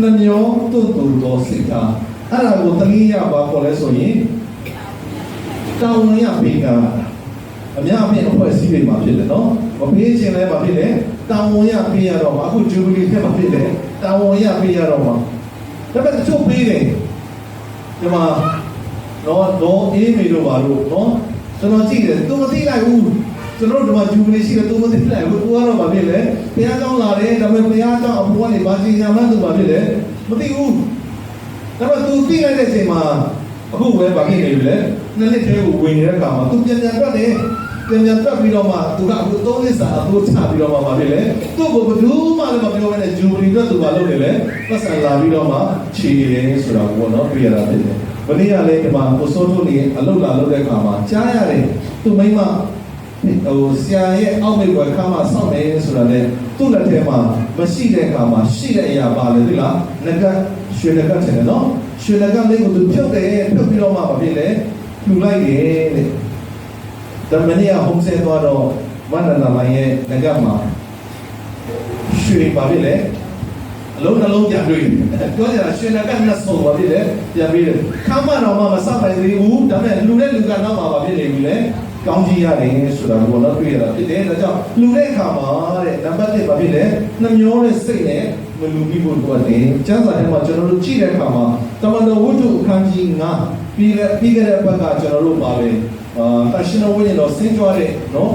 နှမျောတွန့်တူသောစိတ်ထားအဲ့ဒါကိုတနည်းရပါခေါ်လဲဆိုရင်တောင်းရပေးကမ်းအများအပြားအဖွဲ့အစည်းတွေမှာဖြစ်တယ်နော်မပေးခြင်းလည်းမဖြစ်တယ်တောင်းရပေးရတော့မှာအခုဂျူဘလီထဲမှာဖြစ်တယ်တောင်းရပေးရတော့မှာဒါပေမဲ့တချို့ပေးတယ်ဒီမှာတော့အေးမေတို့ပါလို့နော်ကျွန်တော်ကြည့်တယ်သူမသိလိုက်ဘူးကျွန်တော်တို့ဒီမှာဂျူဘလီရှိတယ်သူမသိလိုက်ဘူးသူကတော့မဖြစ်လေဘုရားကျောင်းလာတယ်ဒါပေမဲ့ဘုရားကျောင်းအပေါ်ကနေဘာကြီးညာမှန်းသူမဖြစ်လေမသိဘူးဒါပေမဲ့သူသိလိုက်တဲ့အချိန်မှာအခုပဲဘာဖြစ်နေပြီလဲနှစ်နှစ်တည်းကိုဝင်နေတဲ့အခါမှာသူပြန်တွက်တယ်ပြန်တွက်ပြီးတော့မှသူကအခု3နှစ်စာအတူချပြီးတော့မှဘာဖြစ်လဲသူ့ကိုဘယ်သူမှလည်းမပြောဘဲနဲ့ဂျူဘလီတော့သူကလုပ်နေလေပတ်စံလာပြီးတော့မှခြေနေတယ်ဆိုတာကိုတော့တွေ့ရတာဖြစ်တယ်။ဘယ်နည်းကလဲဒီမှာကိုစိုးထုတ်နေအလုပ်လာလုပ်တဲ့အခါမှာကြားရတယ်သူမိမဆရာရဲ့အောက်မိတ်ွယ်ခါမှစောင့်နေဆိုတာလေသူ့လက်ထဲမှာမရှိတဲ့အခါမှာရှိတဲ့အရာပါလေဒီလားငကရွှေငကထင်တယ်နော်ရွှေငကလေးကိုသူဖြုတ်တယ်ဖြုတ်ပြီးတော့မှဘာဖြစ်လဲလှူလိုက်တယ်တဲ့ဒါမနေ့ကဟုံးဆဲသွားတော့မန္တလာမိုင်းရဲ့ငကမှာရွှေပါဖြစ်လေအလုံးနှလုံးပြန်တွေ့ပြောကြတာရွှေငကနှစ်စုံပါဖြစ်လေပြန်ပြီးတယ်ခမ်းမတော်မှမစပိုင်သေးဘူးဒါပေမဲ့လူတဲ့လူကနောက်မှာပါဖြစ်နေပြီလေကောင်းကြီးရတယ်ဆိုတာကိုတော့တွေ့ရတာဖြစ်တယ်ဒါကြောင့်လူတဲ့အခါမှာတဲ့နံပါတ်1ဘာဖြစ်လဲနှမျောတဲ့စိတ်နဲ့မလူပြီးဖို့လိုတယ်ကျမ်းစာထဲမှာကျွန်တော်တို့ကြည့်တဲ့အခါမှာတမန်တော်ဝတ္ထုအခန်းကြီး9ပြီးခဲ့တဲ့ဘက်ကကျွန်တော်တို့ပါလေတရှင်တော်ဝိညာဉ်တော်ဆင်းကြွတဲ့နော်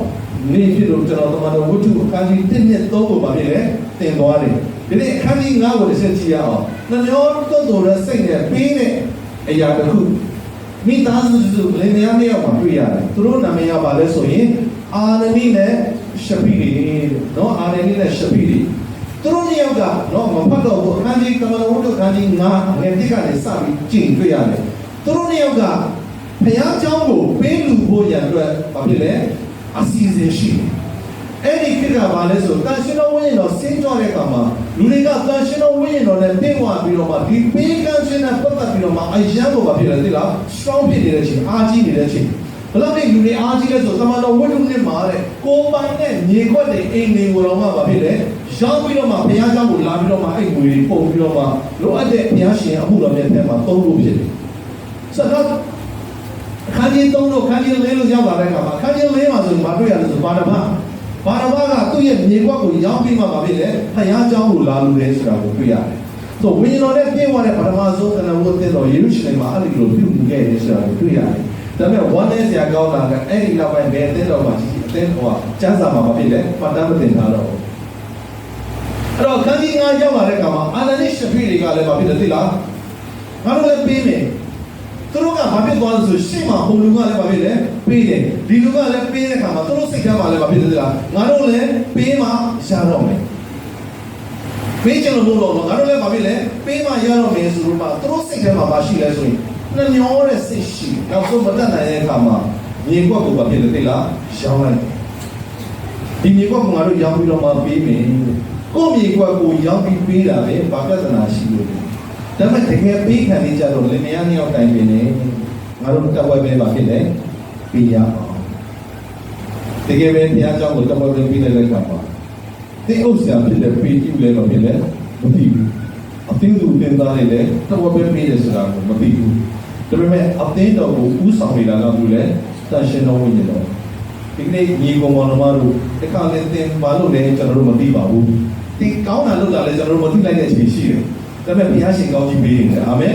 နေ့ဖြစ်လို့ကျွန်တော်တမန်တော်ဝတ္ထုအခန်းကြီး1နဲ့3ကိုပါပြီလေသင်သွားတယ်ဒီနေ့အခန်းကြီး9ကိုတစ်ချက်ကြည့်ရအောင်နှမျောတွန့်တူတဲ့စိတ်နဲ့ပေးတဲ့အရာတစ်ခုမိသားစုစုလင်မယားနှစ်ယောက်မှာတွေ့ရတယ်သူတို့နာမည်ကဘာလဲဆိုရင်အာနနိနဲ့ ရှပိတွေနော်အာရနီနဲ့ရှပိတွေသူတို့နှစ်ယောက်ကနော်မဖတ်တော့ဘူးအခန်းကြီးကမလဝတ္ထုအခန်းကြီး9ငယ်တစ်ကနေစပြီးကြည့်တွေ့ရတယ်သူတို့နှစ်ယောက်ကဘုရားကျောင်းကိုပေးလူဖို့ရန်အတွက်ဘာဖြစ်လဲအစီအစဉ်ရှိတယ်အဲ့ဒီကိစ္စကဘာလဲဆိုတန်ရှင်တော်ဝိညာဉ်တော်ဆင်းကြွတဲ့အခါမှာလူတွေကတန်ရှင်တော်ဝိညာဉ်တော်နဲ့တင်းဝါပြီးတော့မှဒီပေးကမ်းခြင်းနဲ့ပတ်သက်ပြီးတော့မှအယံကိုဘာဖြစ်လဲသိလား strong ဖြစ်နေတဲ့အချိန်အားကြီးနေတဲ့အချိန်ဘယ်လောက်နဲ့လူတွေအားကြီးလဲဆိုသမန်တော်ဝိတုနဲ့မှာတဲ့ကိုပိုင်နဲ့ညီခွက်တွေအိမ်တွေကိုတော့မှဘာဖြစ်လဲရောက်ပြီးတော့မှဘုရားကျောင်းကိုလာပြီးတော့မှအဲ့ငွေတွေပုံပြီးတော့မှလိုအပ်တဲ့ဘုရားရှင်အမှုတော်မြတ်ထဲမှာသုံးလို့ဖြစ်တယ်ဆိုတော့ခန်းကြီး3လို့ခန်းကြီး4လို့ရောက်လာတဲ့အခါမှာခန်းကြီး4မှာဆိုမတွေ့ရလို့ဆိုဘာတစ်ပါးကသူ့ရဲ့မြေကွက်ကိုရောက်ပြီးမှဖြစ်လေဖယားเจ้าကိုလာလို့လဲဆိုတာကိုတွေ့ရတယ်။ဆိုဝိညာဉ်တော်နဲ့ပြည့်ဝတဲ့ပထမဆုံးကနဝတ်တဲ့တော်ယေရုရှလင်မှာအဲ့ဒီလိုပြုမှုခဲ့တယ်ဆိုတာကိုတွေ့ရတယ်။ဒါပေမဲ့ဝမ်းနည်းစရာကောင်းတာကအဲ့ဒီနောက်ပိုင်းဘယ်တဲ့တော်မှာကြီးအသင်းတော်ကကျမ်းစာမှာဖြစ်လေဖတ်တမ်းမတင်တာတော့အဲ့တော့ခန်းကြီး9ရောက်လာတဲ့အခါမှာအာနနိရှဖိတွေကလည်းဖြစ်တယ်သိလားငါတို့လည်းပေးမယ်သူတို့ကဘာဖြစ်သွားလဲဆိုရှေ့မှာဟိုလူကလည်းဘာဖြစ်လဲပေးတယ်ဒီလူကလည်းပေးတဲ့ခါမှာသူတို့စိတ်ထဲမှာလည်းဘာဖြစ်လဲငါတို့လည်းပေးမှရတော့မယ်ပေးချင်လို့မဟုတ်တော့ငါတို့လည်းဘာဖြစ်လဲပေးမှရတော့မယ်ဆိုတော့မှသူတို့စိတ်ထဲမှာမရှိလဲဆိုရင်နှမျောတဲ့စိတ်ရှိနောက်ဆုံးမတတ်နိုင်တဲ့အခါမှာမြေကွက်ကိုဘာဖြစ်လဲသိလားရောင်းလိုက်ဒီမြေကွက်ကိုငါတို့ရောင်းပြီးတော့မှပေးမယ်ကိုမြေကွက်ကိုရောင်းပြီးပေးတာပဲဘာပြဿနာရှိလို့ဒါပေမဲ့တကယ်ပေးခံနေကြတော့လင်မယားနှစ်ယောက်တိုင်ပင်နေငါတို့တက်ဝဲပဲပါဖြစ်တယ်ပေးရအောင်တကယ်ပဲဘုရားကျောင်းကိုတက်ဝဲပဲပေးတဲ့အခါမှာဒီဥစ္စာဖြစ်တဲ့ပေးကြည့်လဲတော့ဖြစ်လဲမသိဘူးအတင်းသူတင်သားနေတယ်တက်ဝဲပဲပေးတယ်ဆိုတာကိုမသိဘူးဒါပေမဲ့အတင်းတော်ကိုဥဆောင်နေတာကဘူးလေတန်ရှင်တော်ဝင်နေတော့ဒီနေ့ညီကောင်မောင်နှမတို့တခါလေသင်ပါလို့လည်းကျွန်တော်တို့မသိပါဘူးဒီကောင်းတာလုပ်တာလည်းကျွန်တော်တို့မသိလိုက်တဲ့အချိန်ရှိတယ်ဒါပေမဲ့ဘုရားရှင်ကောင်းကြီးပေးနေတယ်အာမင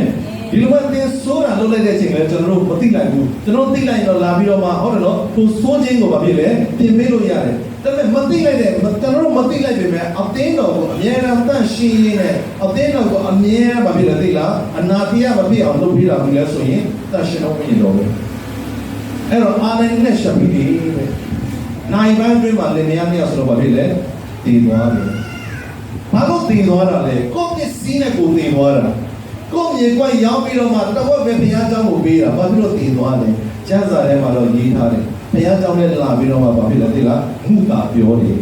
်ဒီလိုပဲသင်ဆိုးတာလုပ်လိုက်တဲ့အချိန်လည်းကျွန်တော်တို့မသိလိုက်ဘူးကျွန်တော်သိလိုက်တော့လာပြီးတော့မှဟုတ်တယ်နော်ကိုဆိုးခြင်းကိုဘာဖြစ်လဲပြင်ပေးလို့ရတယ်ဒါပေမဲ့မသိလိုက်တဲ့ကျွန်တော်တို့မသိလိုက်ပေမဲ့အတင်းတော်ကိုအမြဲတမ်းတန့်ရှင်းရင်းနဲ့အတင်းတော်ကိုအမြဲဘာဖြစ်လဲသိလားအနာတရားမဖြစ်အောင်လုပ်ပြီးတာဘူးလဲဆိုရင်တန့်ရှင်းတော့ဝင်တော်ပဲအဲ့တော့အာနိုင်နဲ့ရှပ်ပြီးပဲနိုင်ပိုင်းတွင်မှာလင်မယားနှစ်ယောက်ဆိုတော့ဘာဖြစ်လဲတည်သွားတယ်ဘာလို့တည်သွားတာလဲကိုယ့်ပစ္စည်းနဲ့ကိုယ်တည်သွားတာကိုယ့်မြေကွက်ရောက်ပြီးတော့မှတဝက်ပဲဘုရားကျောင်းကိုပေးတာဘာဖြစ်လို့တည်သွားလဲကျမ်းစာထဲမှာတော့ရေးထားတယ်ဘုရားကျောင်းနဲ့လာပြီးတော့မှဘာဖြစ်လဲသိလားမှုတာပြောတယ်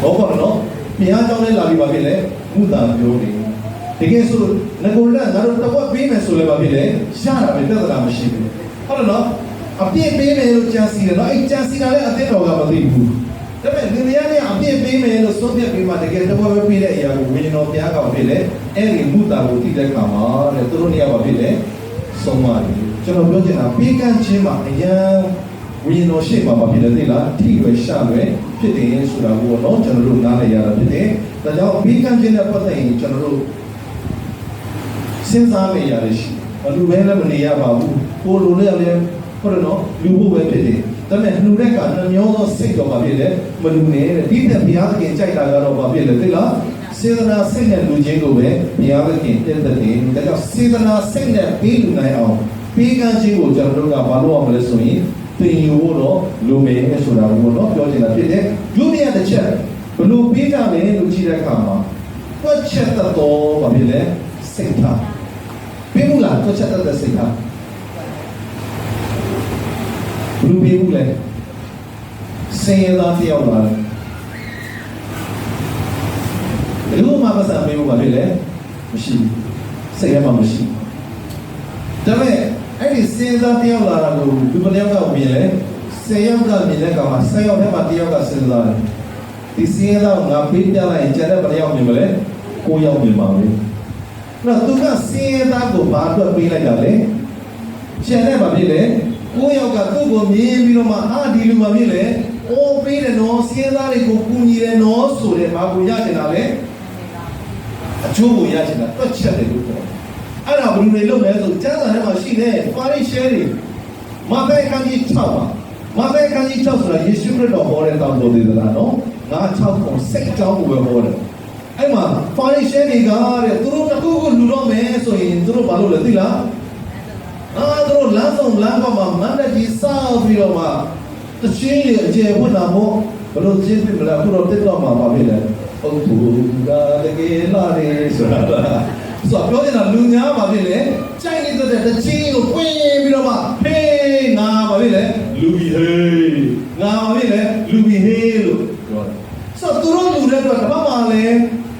ဟုတ်ပါတော့ဘုရားကျောင်းနဲ့လာပြီးဘာဖြစ်လဲမှုတာပြောတယ်တကယ်ဆိုငကိုရငါတို့တဝက်ပေးမယ်ဆိုလည်းဘာဖြစ်လဲရတာပဲပြဿနာမရှိဘူးဟုတ်တယ်နော်အပြည့်ပေးမယ်လို့ကြံစီတယ်နော်အဲ့ကြံစီတာလည်းအသိတော်ကမသိဘူးဒါပေမဲ့ဒီနေရာနဲ့အပြည့်ပေးမယ်လို့ဆုံးဖြတ်ပြီးမှတကယ်တော့ပဲပေးတဲ့အရာကိုဝိညာဉ်တော်ဘုရားကဖြစ်လေအဲ့ဒီမူတာကိုသိတဲ့အခါမှာတဲ့သူတို့နေရာမှာဖြစ်လေဆုံးမတယ်ကျွန်တော်ပြောချင်တာပေးကမ်းခြင်းမှာအရန်ဝိညာဉ်တော်ရှိမှာဖြစ်လေသိလားထိရွယ်ရှာရွယ်ဖြစ်တယ်ဆိုတာကိုတော့ကျွန်တော်တို့နားလည်ရတာဖြစ်တယ်ဒါကြောင့်ပေးကမ်းခြင်းနဲ့ပတ်သက်ရင်ကျွန်တော်တို့စဉ်းစားနေရတယ်ရှိဘလူပဲလည်းမနေရပါဘူးကိုလိုလည်းလည်းဟုတ်တယ်နော်လူဖို့ပဲဖြစ်တယ်ဒါပေမဲ့လူတွေကနှမျောသောစိတ်တော်ပါဖြစ်တယ်မလူနေတဲ့ဒီတဲ့ဘုရားသခင်ကြိုက်တာကတော့ဘာဖြစ်လဲသိလားစေတနာစိတ်နဲ့လူချင်းကိုပဲဘုရားသခင်တည်တဲ့တယ်ဒါကြောင့်စေတနာစိတ်နဲ့ပေးလူနိုင်အောင်ပေးကမ်းခြင်းကိုကျွန်တော်တို့ကဘာလို့အောင်မလဲဆိုရင်သင်ယူဖို့တော့လူမေဆိုတာကိုတော့ပြောချင်တာဖြစ်တယ်ဒုတိယတစ်ချက်ဘလို့ပေးကြလဲလို့ကြည့်တဲ့အခါမှာတွက်ချက်တော့ဘာဖြစ်လဲစိတ်ထားပေးမှုလားတွက်ချက်တဲ့စိတ်ထားလူပေးမှုလဲစင်ရသားတယောက်လာတယ်လူမှမဆန်ပေးမှုပါဖြစ်လဲမရှိစိတ်ထဲမှာမရှိဒါပေမဲ့အဲ့ဒီစင်ရသားတယောက်လာတာကိုလူမတယောက်ကမြင်လဲ10ယောက်ကမြင်တဲ့ကောင်မှာ10ယောက်ထဲမှာတယောက်ကစဉ်းစားတယ်ဒီစင်ရသားကိုငါပေးပြလိုက်ရင်ကျန်တဲ့ဘယ်ယောက်မြင်မလဲ9ယောက်မြင်ပါဘူးအဲ့တော့သူကစင်ရသားကိုဘာအတွက်ပေးလိုက်တာလဲကျန်တဲ့ဘာဖြစ်လဲကိုယောက်ကသူ့ကိုမြင်ပြီးတော့မှဒီလူမှမြင်လေအိုးပေးတယ်နော်စီးသားတွေကိုကူညီတယ်နော်ဆိုတဲ့ဘာကိုရချင်တာလဲအချိုးကိုရချင်တာတွက်ချက်တယ်လို့ပြောတယ်အဲ့ဒါဘယ်လိုလုပ်လဲဆိုကျမ်းစာထဲမှာရှိတယ်ပါရိရှဲတွေမာသဲခန်းကြီး6ပါမာသဲခန်းကြီး6ဆိုတာယေရှုခရစ်တော်ဟောတဲ့တောင်းပေါ်သေးသလားနော်ငါ6ကိုစိတ်ကြောင်းကိုပဲဟောတယ်အဲ့မှာပါရိရှဲတွေကတဲ့သူတို့တစ်ခုကိုလူတော့မယ်ဆိုရင်သူတို့ဘာလုပ်လဲသိလားတို့လမ်းဆောင်လမ်းပေါ်မှာမန္တကြီးစောက်ပြီးတော့မှ တချင်းရဲ့အကျယ်ဖွင့်တာမို့ဘလို့ချင်းပြမလားခုတော့တက်တော့မှာပါပြီလေအုတ်ဘူဒါတကယ်လာနေဆိုတာဆိုတော့ပြောနေတာလူများပါပြီလေကြိုက်နေတဲ့တချင်းကိုပွင့်ပြီးတော့မှဟေးငါပါပြီလေလူကြီးဟေးငါပါပြီလေလူကြီးဟေးလို့ပြောတယ်ဆိုတော့သူတို့လူတွေတော့ကမ္ဘာမှာလေ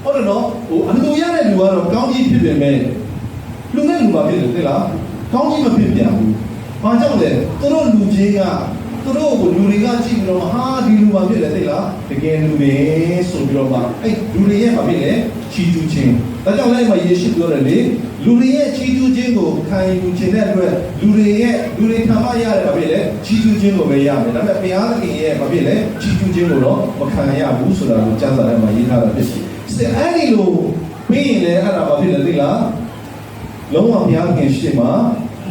ဟုတ်တယ်နော်ဟိုအလူရတဲ့လူကတော့ကောင်းကြီးဖြစ်ပေမဲ့လူနဲ့လူပါဖြစ်တယ်သိလားကောင်းကြီးမဖြစ်ပြန်ဘူးဘာကြောင့်လဲသူတို့လူချင်းကသူတို့ကိုလူတွေကကြည့်ပြီးတော့ဟာဒီလူပါဖြစ်တယ်သိလားတကယ်လူတွေဆိုပြီးတော့မှအဲ့လူတွေရဲ့ဘာဖြစ်လဲချီးကျူးခြင်းဒါကြောင့်လည်းယေရှုပြောတယ်လေလူတွေရဲ့ချီးကျူးခြင်းကိုခံယူခြင်းတဲ့အတွက်လူတွေခံမရတဲ့ဘာဖြစ်လဲချီးကျူးခြင်းကိုပဲရမယ်ဒါပေမဲ့ဘုရားသခင်ရဲ့ဘာဖြစ်လဲချီးကျူးခြင်းကိုတော့မခံရဘူးဆိုတာကိုကျမ်းစာထဲမှာရေးထားတာဖြစ်တယ်အဲ့ဒီလိုပြီးရင်လည်းအဲ့ဒါဘာဖြစ်လဲသိလားလုံးဝဘုရားခင်ရှေ့မှာ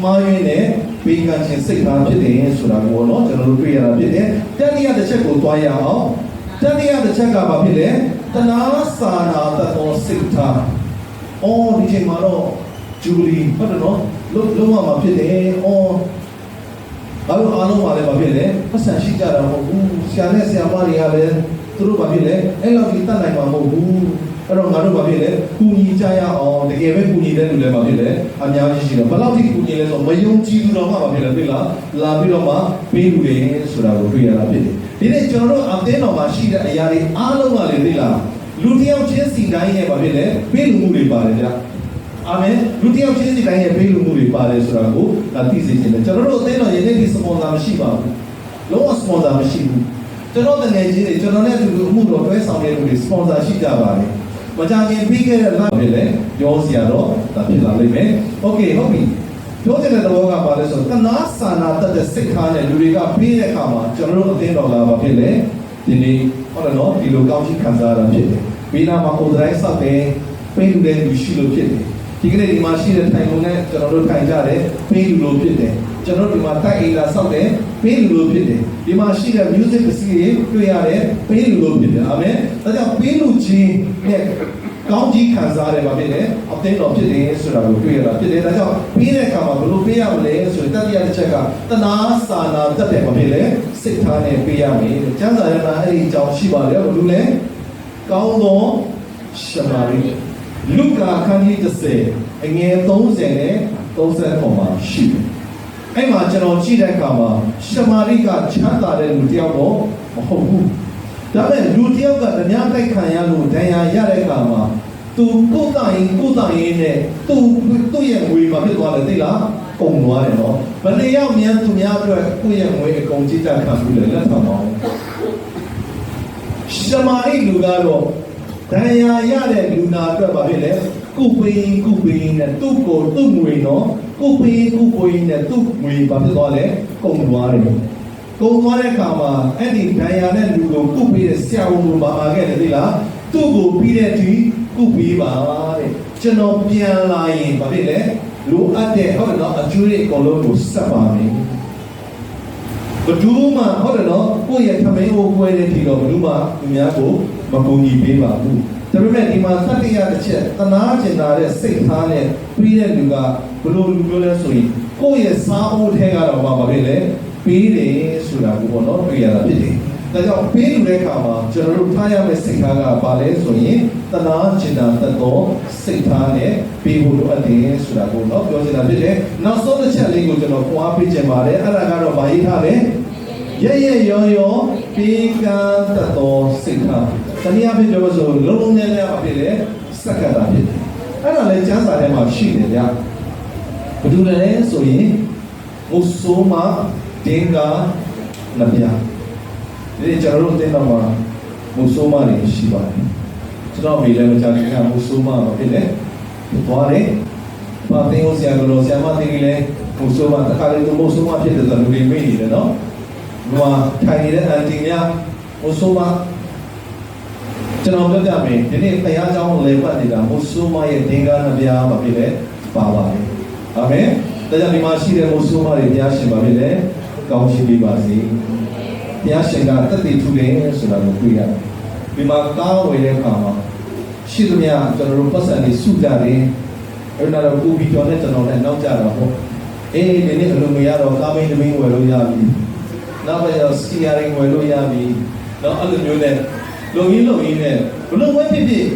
မှားရင်းနဲ့ပေးကမ်းခြင်းစိတ်ထားဖြစ်တယ်ဆိုတာကိုတော့ကျွန်တော်တို့တွေ့ရတာဖြစ်တယ်တတိယတစ်ချက်ကိုတွားရအောင်တတိယတစ်ချက်ကဘာဖြစ်လဲတနာစာနာတတ်သောစိတ်ထားအော်ဒီချိန်မှာတော့ဂျူလီဟုတ်တယ်နော်လုံးဝမှာဖြစ်တယ်အော်အားလုံးပါလည်းဘာဖြစ်လဲပတ်စံရှိကြတာမဟုတ်ဘူးဆရာနဲ့ဆရာမတွေကလည်းသူတို့ဘာဖြစ်လဲအဲ့လောက်ကြီးတတ်နိုင်မှာမဟုတ်ဘူးအဲ့တော့ငါတို့ဘာဖြစ်လဲကူညီကြရအောင်တကယ်ပဲကူညီတဲ့လူလည်းဘာဖြစ်လဲအများကြီးရှိတော့ဘယ်လောက်ထိကူညီလဲဆိုတော့မယုံကြည်ဘူးတော့မှဘာဖြစ်လဲသိလားလာပြီးတော့မှပေးလူတွေဆိုတာကိုတွေ့ရတာဖြစ်တယ်ဒီနေ့ကျွန်တော်တို့အသင်းတော်မှာရှိတဲ့အရာတွေအားလုံးကလည်းသိလားလူတစ်ယောက်ချင်းစီတိုင်းရဲ့ဘာဖြစ်လဲပေးလူမှုတွေပါတယ်ဗျအာမင်လူတစ်ယောက်ချင်းစီတိုင်းရဲ့ပေးလူမှုတွေပါတယ်ဆိုတာကိုသိစေချင်တယ်ကျွန်တော်တို့အသင်းတော်ရဲ့နေ့ဒီစပွန်ဆာမရှိပါဘူးလုံးဝစပွန်ဆာမရှိဘူးကျွန်တော်တကယ်ကြီးတွေကျွန်တော်နဲ့အတူတူအမှုတော်တွဲဆောင်တဲ့လူတွေစပွန်ဆာရှိကြပါတယ်မကြခင်ပြီးခဲ့တဲ့လဖြစ်လေပြောစရာတော့ဒါဖြစ်လာလိမ့်မယ်โอเคဟုတ်ပြီပြောတဲ့သဘောကဘာလဲဆိုတော့တနာစာနာတတ်တဲ့စိတ်ထားနဲ့လူတွေကပြီးတဲ့အခါမှာကျွန်တော်တို့အသင်းတော်လာပါဖြစ်လေဒီနေ့ဟုတ်တယ်နော်ဒီလိုကောင်းချီးခံစားရတာဖြစ်တယ်ပြီးနာမှာဟိုတိုင်းဆောက်တယ်ပေးလူတဲ့လူရှိလို့ဖြစ်တယ်ဒီကနေ့ဒီမှာရှိတဲ့ထိုင်လုံးနဲ့ကျွန်တော်တို့ထိုင်ကြတယ်ပေးလူလို့ဖြစ်တယ်ကျွန်တော်ဒီမှာတိုက်အိမ်လာဆောက်တယ်ပေးလူလို့ဖြစ်တယ်ဒီမှာရှိတဲ့ music ပစ္စည်းတွေတွေ့ရတယ်ပေးလူလို့ဖြစ်တယ်အာမင်ဒါကြောင့်ပေးလူချင်းနဲ့ကောင်းကြီးခံစားရတယ်ဗာဖြစ်တယ်အသင်းတော်ဖြစ်တယ်ဆိုတာကိုတွေ့ရတာဖြစ်တယ်ဒါကြောင့်ပေးတဲ့အခါမှာဘယ်လိုပေးရမလဲဆိုရင်တတိယတစ်ချက်ကတနာစာနာတတ်တယ်ဗာဖြစ်တယ်စိတ်ထားနဲ့ပေးရမယ်ကျမ်းစာထဲမှာအဲ့ဒီအကြောင်းရှိပါတယ်ဘယ်လိုလဲကောင်းသောရှမာရိလူကာခန်းကြီး30အငယ်30နဲ့30ပေါ်မှာရှိတယ်အဲ့မှာကျွန်တော်ကြည့်တဲ့အခါမှာရှမာရိကချမ်းသာတဲ့လူတစ်ယောက်တော့မဟုတ်ဘူးဒါပေမဲ့လူတစ်ယောက်ကဓမြတိုက်ခံရလို့ဒဏ်ရာရတဲ့အခါမှာသူကိုယ်တိုင်နဲ့သူ့ရဲ့ငွေမှာဖြစ်သွားတယ်သိလားကုန်သွားတယ်နော်ဘယ်နှယောက်မြန်သူများအတွက်ကိုယ့်ရဲ့ငွေအကုန်ကြည့်တတ်ခံပြီးလက်ဆောင်ပါအောင်ရှမာရိလူကတော့ဒဏ်ရာရတဲ့လူနာအတွက်ပါဖြစ်လေကုပေးနဲ့သူ့ငွေနော်ကုပေးနဲ့သူ့ငွေဘာဖြစ်သွားလဲကုန်သွားတယ်ကုန်သွားတဲ့အခါမှာအဲ့ဒီဒဏ်ရာနဲ့လူကိုကုပေးတဲ့ဆရာဝန်ကပါခဲ့တယ်သိလားသူ့ကိုပြီးတဲ့ဒီကုပေးပါတဲ့ကျွန်တော်ပြန်လာရင်ဘာဖြစ်လဲလိုအပ်တဲ့ဟုတ်တယ်နော်အကျွေးတွေအကုန်လုံးကိုဆက်ပါမယ်ဘယ်သူမှဟုတ်တယ်နော်ကိုယ့်ရဲ့ထမင်းကိုကွဲတဲ့ဒီတော့ဘယ်သူမှသူများကိုမကူညီပေးပါဘူးဒါပေမဲ့ဒီမှာသတ္တရတစ်ချက်တနာကျင်တာတဲ့စိတ်ထားနဲ့ပြီးတဲ့လူကဘလို့လူပြောလဲဆိုရင်ကိုယ့်ရဲ့စားအိုးထဲကတော့ဘာဖြစ်လဲပေးတယ်ဆိုတာကိုပေါ့နော်တွေ့ရတာဖြစ်တယ်ဒါကြောင့်ပေးလူတဲ့အခါမှာကျွန်တော်တို့ထားရမယ့်စိတ်ထားကဘာလဲဆိုရင်တနာကျင်တာတတ်သောစိတ်ထားနဲ့ပေးဖို့လိုအပ်တယ်ဆိုတာကိုတော့ပြောချင်တာဖြစ်တယ်နောက်ဆုံးတစ်ချက်လေးကိုကျွန်တော်ပွားပေးချင်ပါတယ်အဲ့ဒါကတော့ဗာရေးထားတယ်ရဲရောပေးကမ်းတတ်သောစိတ်ထားတနည်းအားဖြင့်ပြောလို့ဆိုလုံးလုံးနဲ့လည်းအဖြစ်လေစက္ကတာဖြစ်တယ်အဲ့ဒါလည်းကျမ်းစာထဲမှာရှိတယ်ဗျာဘယ်သူလဲဆိုရင်မုဆိုးမဒင်္ဂါနဗျာဒီကျွန်တော်တို့တင်တော့မှာမုဆိုးမတွေရှိပါတယ်ကျွန်တော်မိလည်းမကြခင်ကမုဆိုးမပါဖြစ်တယ်သွားတယ်ဘာတင်ဦးဆရာကလို့ဆရာမတင်ကြီးလဲမုဆိုးမတခါလေသူမုဆိုးမဖြစ်တဲ့လူတွေမေ့နေတယ်နော်ဘုရားထိုင်နေတဲ့အန်တီများမုဆိုးမကျွန်တော်ပြောပြမယ်ဒီနေ့ဘုရားကျောင်းလေပတ်နေတာမုဆိုးမရဲ့ဒင်္ဂါနဗျာပါဖြစ်တယ်ပါပါတယ်အာမင်ဒါကြောင့်ဒီမှာရှိတဲ့မုဆိုးမတွေဘုရားရှင်ပါဖြစ်တယ်ကောင်းချီးပေးပါစေဘုရားရှင်ကတသက်ထူတယ်ဆိုတာကိုတွေ့ရတယ်ဒီမှာကားဝယ်တဲ့အခါမှာရှိသမျှကျွန်တော်တို့ပတ်စံတွေစုကြတယ်အဲ့ဒါတော့ကိုပြီးကျော်နဲ့ကျွန်တော်နဲ့နောက်ကြတာပေါ့အေးဒီနေ့အလုံးမရတော့ကားမင်းသမီးဝယ်လို့ရပြီ နောက်ပဲတော့စီယာရင်ဝယ်လို့ရပြီနော်အဲ့လိုမျိုးနဲ့လုံရင်းနဲ့ဘလို့ဝဲဖြစ်ဖြစ်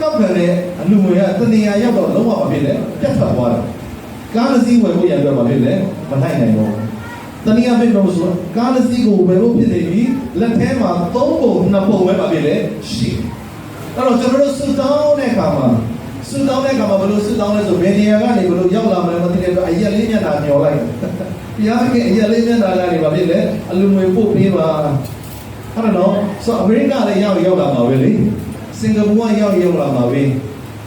ကောက်ခံတဲ့အလူငွေကတနေရာရောက်တော့လုံးဝမဖြစ်နဲ့ပြတ်ထွက်သွားတယ်ကားစီးဝယ်ဖို့ရတော့မဖြစ်နဲ့မနိုင်နိုင်တော့တနည်းအားဖြင့်ပြောဆိုကားစီးကိုဝယ်ဖို့ဖြစ်နေပြီလက်ထဲမှာ3ပုံ2ပုံပဲမဖြစ်နဲ့ရှိအဲ့တော့ကျွန်တော်တို့စူတောင်းတဲ့အခါမှာဘယ်လိုစူတောင်းလဲဆိုဘယ်နေရာကနေဘယ်လိုရောက်လာမလဲမသိတဲ့အတွက်အရက်လေးမျက်နှာညော်လိုက်ဘုရားကအရက်လေးမျက်နှာကနေဘာဖြစ်လဲအလူငွေပို့ပေးပါအဲ့တော့ဆိုအမေရိကလည်းရောက်လာမှာပဲလေစင်ကာပူကရောက်လာမှာပဲ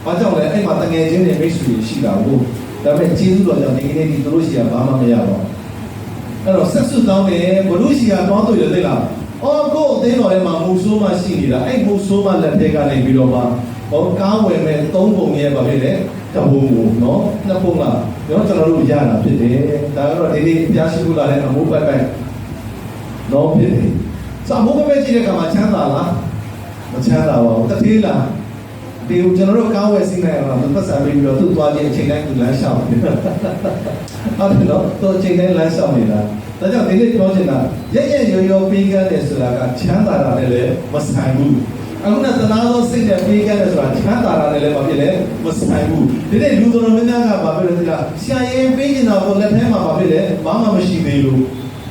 ဘာကြောင့်လဲအဲ့မှာတငယ်ချင်းတွေမိတ်ဆွေရှိတာကိုဒါပေမဲ့ကျေးဇူးတော်ကြောင့်ဒီကနေ့ဒီသူတို့ရှိတာဘာမှမရပါဘူးအဲ့တော့ဆက်စုတောင်းတယ်ဘလို့ရှိတာတောင်းတွေ့တယ်သိလားအော်ကိုအသိတော်ထဲမှာမူဆိုးမှရှိနေတာအဲ့မူဆိုးမှလက်ထဲကနေပြီးတော့မှဟောကားဝယ်မဲ့3ပုံရဲ့ဘာဖြစ်လဲတပုံကိုနော်2ပုံကကျွန်တော်တို့ရတာဖြစ်တယ်ဒါကတော့ဒီနေ့ပြရှိခုလာတဲ့အမိုးပိုက်နော်ဖြစ်တယ်ဆိုအမိုးပိုက်ကြည့်တဲ့အခါမှာချမ်းသာလားမချမ်းသာပါဘူးတတိလားဒီကျွန်တော်တို့ကားဝယ်စီးနေရတာပတ်စံပြီးတော့သူ့သွားခြင်းအချိန်တိုင်းသူလမ်းလျှောက်တယ်ဟုတ်တယ်နော်သူအချိန်တိုင်းလမ်းလျှောက်နေတာဒါကြောင့်ဒီနေ့ပြောချင်တာရဲ့ရောပေးကမ်းတယ်ဆိုတာကချမ်းသာတာနဲ့လည်းမဆိုင်ဘူးအခုနသနာသောစိတ်နဲ့ပေးကမ်းတယ်ဆိုတာချမ်းသာတာနဲ့လည်းမဖြစ်လဲမဆိုင်ဘူးဒီနေ့လူတော်များများကဘာဖြစ်လဲဒီလားရှာရင်ပေးနေတာကိုလက်ထဲမှာဘာဖြစ်လဲဘာမှမရှိသေးလို့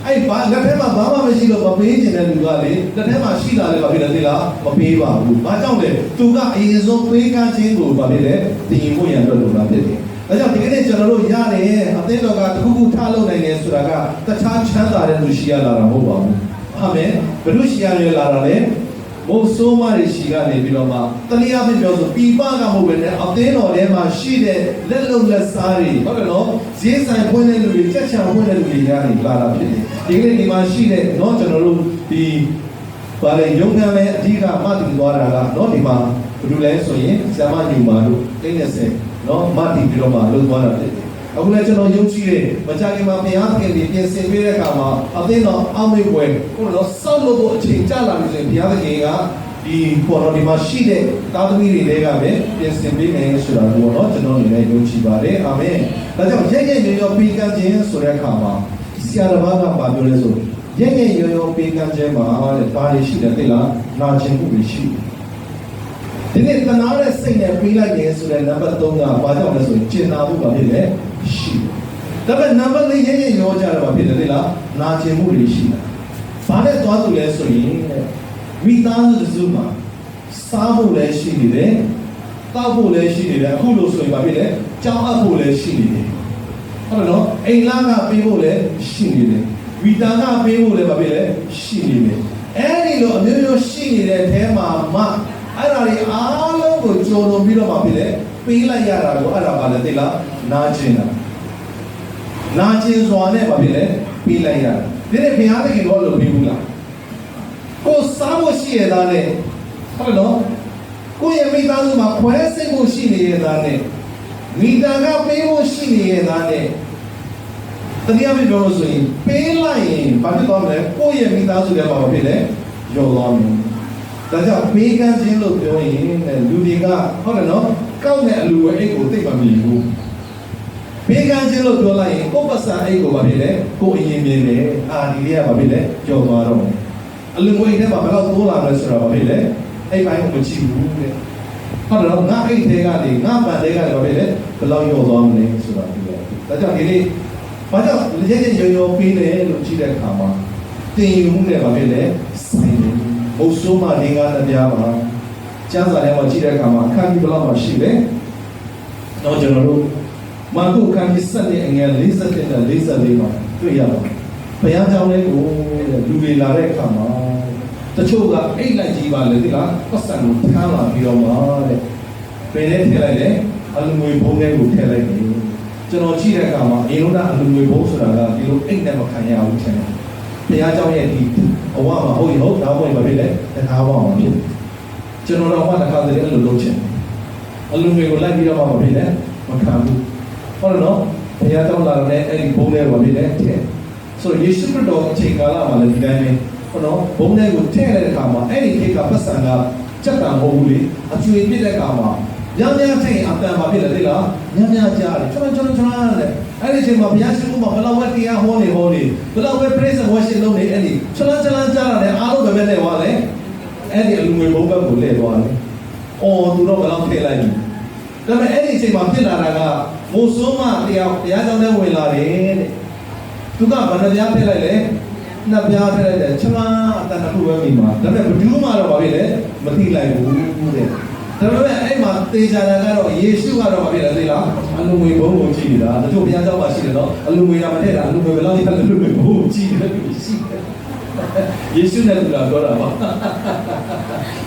အဲ့ဘာလက်ထဲမှာဘာမှမရှိလို့မပေးချင်တဲ့လူကလေလက်ထဲမှာရှိတာလည်းဘာဖြစ်လဲသိလားမပေးပါဘူးဘာကြောင့်လဲသူကအရင်ဆုံးပေးကမ်းခြင်းကိုဘာဖြစ်လဲတည်ရင်ဖို့ရန်အတွက်လိုတာဖြစ်တယ်ဒါကြောင့်ဒီကနေ့ကျွန်တော်တို့ရတယ်အသင်းတော်ကတစ်ခုခုထားလုပ်နိုင်တယ်ဆိုတာကတခြားချမ်းသာတဲ့လူရှိရလာတာမဟုတ်ပါဘူးအာမင်ဘယ်လိုရှိရလာတာလဲဘုဆိုးမတွေရှိကနေပြီးတော့မှတနည်းအားဖြင့်ပြောဆိုပြပကမဟုတ်ပဲနဲ့အသင်းတော်ထဲမှာရှိတဲ့လက်လုံလက်စားတွေဟုတ်တယ်နော်ဈေးဆိုင်ဖွင့်တဲ့လူတွေကြက်ချံဖွင့်တဲ့လူတွေကနေလာတာဖြစ်တယ်ဒီကနေ့ဒီမှာရှိတဲ့နော်ကျွန်တော်တို့ဒီဘာလဲရုံခံလဲအဓိကမှတည်သွားတာကတော့ဒီမှာဘယ်လိုလဲဆိုရင်ဇာမညူမာတို့30နော်မှတည်ပြီးတော့မှလုပ်သွားတာဖြစ်တယ်အခုလည်းကျွန်တော်ယုံကြည်တယ်မကြခင်မှာဘုရားသခင်ပြင်ဆင်ပေးတဲ့အခါမှာအသင်းတော်အောက်မေ့ွယ်ကိုတော့စောက်လို့ဖို့အချိန်ကြာလာပြီဆိုရင်ဘုရားသခင်ကဒီပေါ်တော်ဒီမှာရှိတဲ့သားသမီးတွေကပဲပြင်ဆင်ပေးမယ်ဆိုတာကိုတော့ကျွန်တော်အနေနဲ့ယုံကြည်ပါတယ်အာမင်ဒါကြောင့်ရဲ့ရောပေးကမ်းခြင်းဆိုတဲ့အခါမှာဆရာတော်ကပြောလဲဆိုရဲ့ရောပေးကမ်းခြင်းမှာတဲ့ဘာတွေရှိတယ်သိလားနာကျင်မှုတွေရှိဒီနေ့တနာတဲ့စိတ်နဲ့ပေးလိုက်တယ်ဆိုတဲ့နံပါတ်3ကဘာကြောင့်လဲဆိုရင်ကျင်နာမှုပါဖြစ်တယ်ရှိဒါပေမဲ့နံပါတ်4ရဲ့ရောကြတော့ဖြစ်တယ်လေလားနာကျင်မှုတွေရှိတာဘာနဲ့သွားသူလဲဆိုရင်မိသားစုစုမှာစားဖို့လည်းရှိနေတယ်တောက်ဖို့လည်းရှိနေတယ်အခုလို့ဆိုရင်ဘာဖြစ်လဲကြောင်းအပ်ဖို့လည်းရှိနေတယ်ဟုတ်တယ်နော်အိမ်လာကပေးဖို့လည်းရှိနေတယ်ဝီတာကပေးဖို့လည်းဘာဖြစ်လဲရှိနေတယ်အဲဒီလိုအမျိုးမျိုးရှိနေတဲ့အဲမှာမှအဲ့ဒါတွေအားလုံးကိုကြုံလို့ပြီးတော့မှဖြစ်လေပေးလိုက်ရတာကိုအဲ့ဒါပါလေသိလားနာကျင်တာနာကျင်စွာနဲ့ဘာဖြစ်လဲပေးလိုက်ရတာဒီနေ့ဘုရားသခင်တော့လို့ပေးဘူးလားကိုစားဖို့ရှိရတာနဲ့ဟုတ်နော်ကိုရဲ့မိသားစုမှာခွဲစိတ်ဖို့ရှိနေရတာနဲ့မိသားကပေးဖို့ရှိနေရတာနဲ့တတိယပြပြောလို့ဆိုရင်ပေးလိုက်ရင်ဘာဖြစ်သွားမလဲကိုရဲ့မိသားစုတွေမှာဘာဖြစ်လဲရောသွားမယ်ဒါကြောင့်ပေးကမ်းခြင်းလို့ပြောရင်လူတွေကဟုတ်တယ်နော်ကောက်တဲ့အလူဝဲအိတ်ကိုသိပ်မမြင်ဘူးပေးကမ်းခြင်းလို့ပြောလိုက်ရင်ကိုယ့်ပစံအိတ်ကိုဘာဖြစ်လဲကိုယ်အရင်မြင်တယ်ဒီလေးကဘာဖြစ်လဲကြော်သွားတော့အလူငွေထဲမှာဘယ်တော့တိုးလာမလဲဆိုတော့ဘာဖြစ်လဲအဲ့ပိုင်းကိုမကြည့်ဘူးတဲ့ဟုတ်တယ်နော်ငါအိတ်ထဲကနေငါပန်ထဲကနေဘာဖြစ်လဲဘယ်လောက်ရောသွားမလဲဆိုတော့ဒီလိုဒါကြောင့်ဒီနေ့ဘာကြောင့်လက်ရရောပေးတယ်လို့ကြည့်တဲ့အခါမှာတင်ယူမှုနဲ့ဘာဖြစ်လဲဆိုင်တယ်ဘုဆိုးမနေကားတရားမှာကျမ်းစာထဲမှာကြည့်တဲ့အခါမှာအခန်းကြီးဘယ်လောက်မှရှိလဲတော့ကျွန်တော်တို့မာကုအခန်းကြီး7အငယ်47နဲ့44မှာတွေ့ရပါတယ်ဘုရားကြောင့်လည်းကိုလူတွေလာတဲ့အခါမှာတချို့ကအိတ်လိုက်ကြီးပါလေဒီလားပတ်စံကိုထမ်းလာပြီးတော့မှတဲ့ဘယ်နဲ့ထည့်လိုက်လဲအလူငွေဘုံထဲကိုထည့်လိုက်တယ်ကျွန်တော်ကြည့်တဲ့အခါမှာအရင်ကအလူငွေဘုံဆိုတာကဒီလိုအိတ်နဲ့မခံရဘူးထင်တယ်ဘုရားကြောင့်ရဲ့ဒီအဝမှာဟုတ်ရင်ဟုတ်ဒါမှမဟုတ်ဘာဖြစ်လဲတခါဝအောင်ဖြစ်ကျွန်တော်တော့တခါတည်းအဲ့လိုလုပ်ချင်အလူငွေကိုလိုက်ပြီးတော့မှဘာဖြစ်လဲမခံဘူးဟုတ်တယ်နော်ဘုရားကြောင့်လာတဲ့အဲ့ဒီဘုံထဲကိုဘာဖြစ်လဲထည့်ဆိုယေရှုခရစ်တော်အချိန်ကာလမှာလည်းဒီတိုင်းပဲဟုတ်နော်ဘုံထဲကိုထည့်တဲ့အခါမှာအဲ့ဒီခေတ်ကပတ်စံကစက်တံမဟုတ်ဘူးလေအကျွေပြစ်တဲ့အခါမှာ ညံ့ထိုင်အတန်ပါဖြစ်တယ်လေလားညံ့ကြားတယ်ကျွန်တော်တဲ့အဲ့ဒီချိန်မှာဘုရားရှိခိုးမှာဘလောက်ပဲတရားဟောနေဘလောက်ပဲ praise and worship လုပ်နေအဲ့ဒီကျွန်တော်ကြားရတယ်အားလုံးပဲနဲ့ဟောတယ်အဲ့ဒီအလူငွေဘုံဘက်ကိုလဲသွားတယ်အော်သူတော့ဘလောက်ထည့်လိုက်ပြီဒါပေမဲ့အဲ့ဒီချိန်မှာဖြစ်လာတာကမိုးစိုးမတရားကြောင့်လည်းဝင်လာတယ်တဲ့သူကဗန္ဒပြားထည့်လိုက်လေနှစ်ပြားထည့်လိုက်တယ်ကျွန်တော်အတန်တစ်ခုပဲမိမှာဒါပေမဲ့ဘယ်သူမှတော့မဖြစ်လေမသိလိုက်ဘူးတဲ့ဒါပေမဲ့အဲ့မှာသေချာတာကတော့ယေရှုကတော့မဖြစ်လေသိလားအလူငွေဘုံကိုကြည့်နေတာတချို့ဘုရားကျောင်းမှာရှိတယ်နော်အလူငွေတာမထည့်တာအလူငွေဘယ်လောက်ကြီးအလူငွေဘုံကိုကြည့်တယ်ရှိတယ်ယေရှုနဲ့တူတာပြောတာပ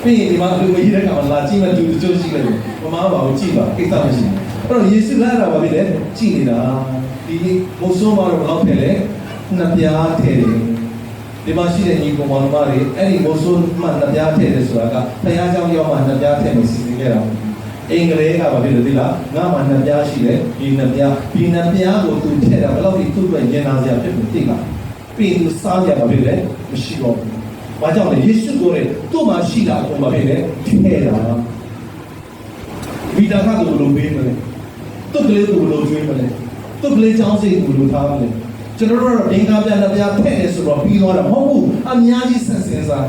ါပြီးရင်ဒီမှာအလူငွေကြီးတဲ့ကောင်လာကြည့်မှတူတူရှိတယ်မမပါဘူးကြည့်ပါကိစ္စမရှိဘူးအဲ့တော့ယေရှုလာတာပါပြီလေကြည့်နေတာဒီမိုးစိုးမတော့ဘယ်လောက်ထည့်လဲနှစ်ပြားထည့်တယ်ဒီမှာရှိတဲ့ညီကောင်မတွေအဲ့ဒီမိုးစိုးမှနှစ်ပြားထည့်တယ်ဆိုတာကဘုရားကျောင်းရောက်မှနှစ်ပြားထည့်မယ်စီစဉ်ခဲ့တာအင်္ဂလိပ်ကဘာဖြစ်လို့ဒီလားငါမှနှစ်ပြားရှိတယ်ဒီနှစ်ပြားကိုသူထည့်တာဘယ်လောက်ဒီသူ့အတွက်ရင်နာစရာဖြစ်လို့သိလားပြီးသူစားကြပါပြီလေမရှိတော့ဘူး။ဘာကြောင့်လဲယေရှုကိုယ်သူ့မှာရှိတာကိုဘာဖြစ်လဲထည့်တာမိသားစုကိုလိုပေးမလဲသူ့ကလေးကိုလိုကျွေးမလဲသူ့ကလေးချောင်းစိတ်ကိုလိုထားမလဲကျွန်တော်တို့ဒင်္ဂါပြနှစ်ပြားထည့်နေဆိုတော့ပြီးသွားတာမဟုတ်ဘူးအများကြီးဆက်စင်စာ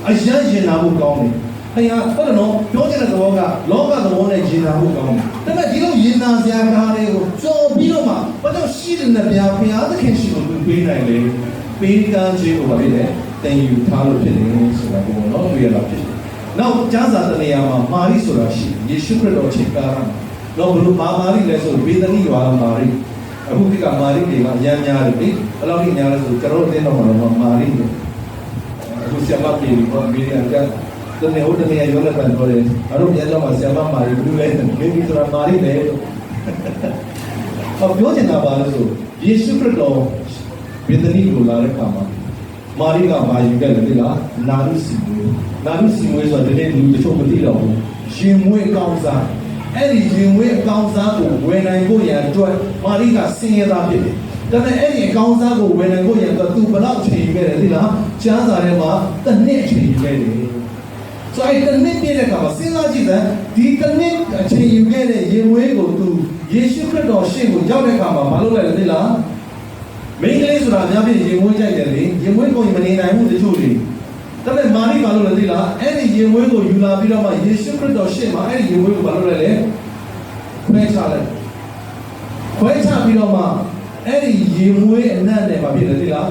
းအယံရင်နာဖို့ကောင်းတယ်။အဲ့ဟုတ်တယ်နော်ပြောချင်တဲ့သဘောကလောကသဘောနဲ့ရင်နာဖို့ကောင်းတယ်။ဒါပေမဲ့ဒီလိုရင်နာစရာကားတွေကိုကြော်ပြီးတော့မှဘာကြောင့်ရှိတဲ့နှစ်ပြားဘုရားသခင်ရှိလို့ပေးနိုင်လေပေးကမ်းခြင်းကိုဘာဖြစ်လဲတင်ယူထားလို့ဖြစ်တယ်ဆိုတာကိုနော်တွေ့ရတာဖြစ်တယ်။နောက်ကျမ်းစာတနေရာမှာမာရိဆိုတာရှိယေရှုခရစ်တော်ချိန်ကားမှာတော့ဘလို့မာရိလဲဆိုဘေသနိရွာမာရိအခုဒီကမာရိတွေကရမ်းများတယ်လေဘယ်လောက်ကြီးများလဲဆိုကျွန်တော်တို့တင်းတော်မှာတော့မာရိတွေအခုဆရာမပြေပြီးတော့မီဒီယာကတနေ့ဟုတ်တယ်ရောလည်းပြန်ပြောတယ်အဲ့တော့ပြန်တော့ဆရာမမာရိဘူးလဲဘေဘီဆိုတာမာရိလေပြောချင်တာပါလို့ဆိုယေရှုခရစ်တော်ဘေသနိကိုလာတဲ့အခါမှာမာရိကဘာယူခဲ့လဲဒီလားနာရုစီမွေးဆိုတဲ့လူတချို့မသိတော့ဘူးရှင်မွေးကောင်းစားအဲ့ဒီရင်ဝဲအကောင်းစားကိုဝယ်နိုင်ဖို့ရန်အတွက်မာရိကဆင်းရဲသားဖြစ်တယ်။ဒါပေမဲ့အဲ့ဒီအကောင်းစားကိုဝယ်နိုင်ဖို့ရန်အတွက်သူဘယ်လောက်ချိန်ယူခဲ့တယ်သိလား။ကျမ်းစာထဲမှာတစ်နှစ်ချိန်ယူခဲ့တယ်။ဆိုအဲ့တစ်နှစ်ပြည့်တဲ့အခါမှာစဉ်းစားကြည့်တယ်ဒီတစ်နှစ်အချိန်ယူခဲ့တဲ့ရင်ဝဲကိုသူယေရှုခရစ်တော်ရှေ့ကိုရောက်တဲ့အခါမှာမလုပ်လိုက်လဲသိလား။မိန်းကလေးဆိုတာအများကြီးရင်ဝဲကြိုက်တယ်လေ။ရင်ဝဲကိုမနေနိုင်ဘူးတချို့တွေဒါပေမဲ့မာရိဘာလို့လဲသိလားအဲ့ဒီရင်ဝဲကိုယူလာပြီးတော့မှယေရှုခရစ်တော်ရှေ့မှာအဲ့ဒီရင်ဝဲကိုဘာလို့လဲခွဲချလိုက်ခွဲချပြီးတော့မှအဲ့ဒီရင်ဝဲအနက်နဲ့ဘာဖြစ်လဲသိလာ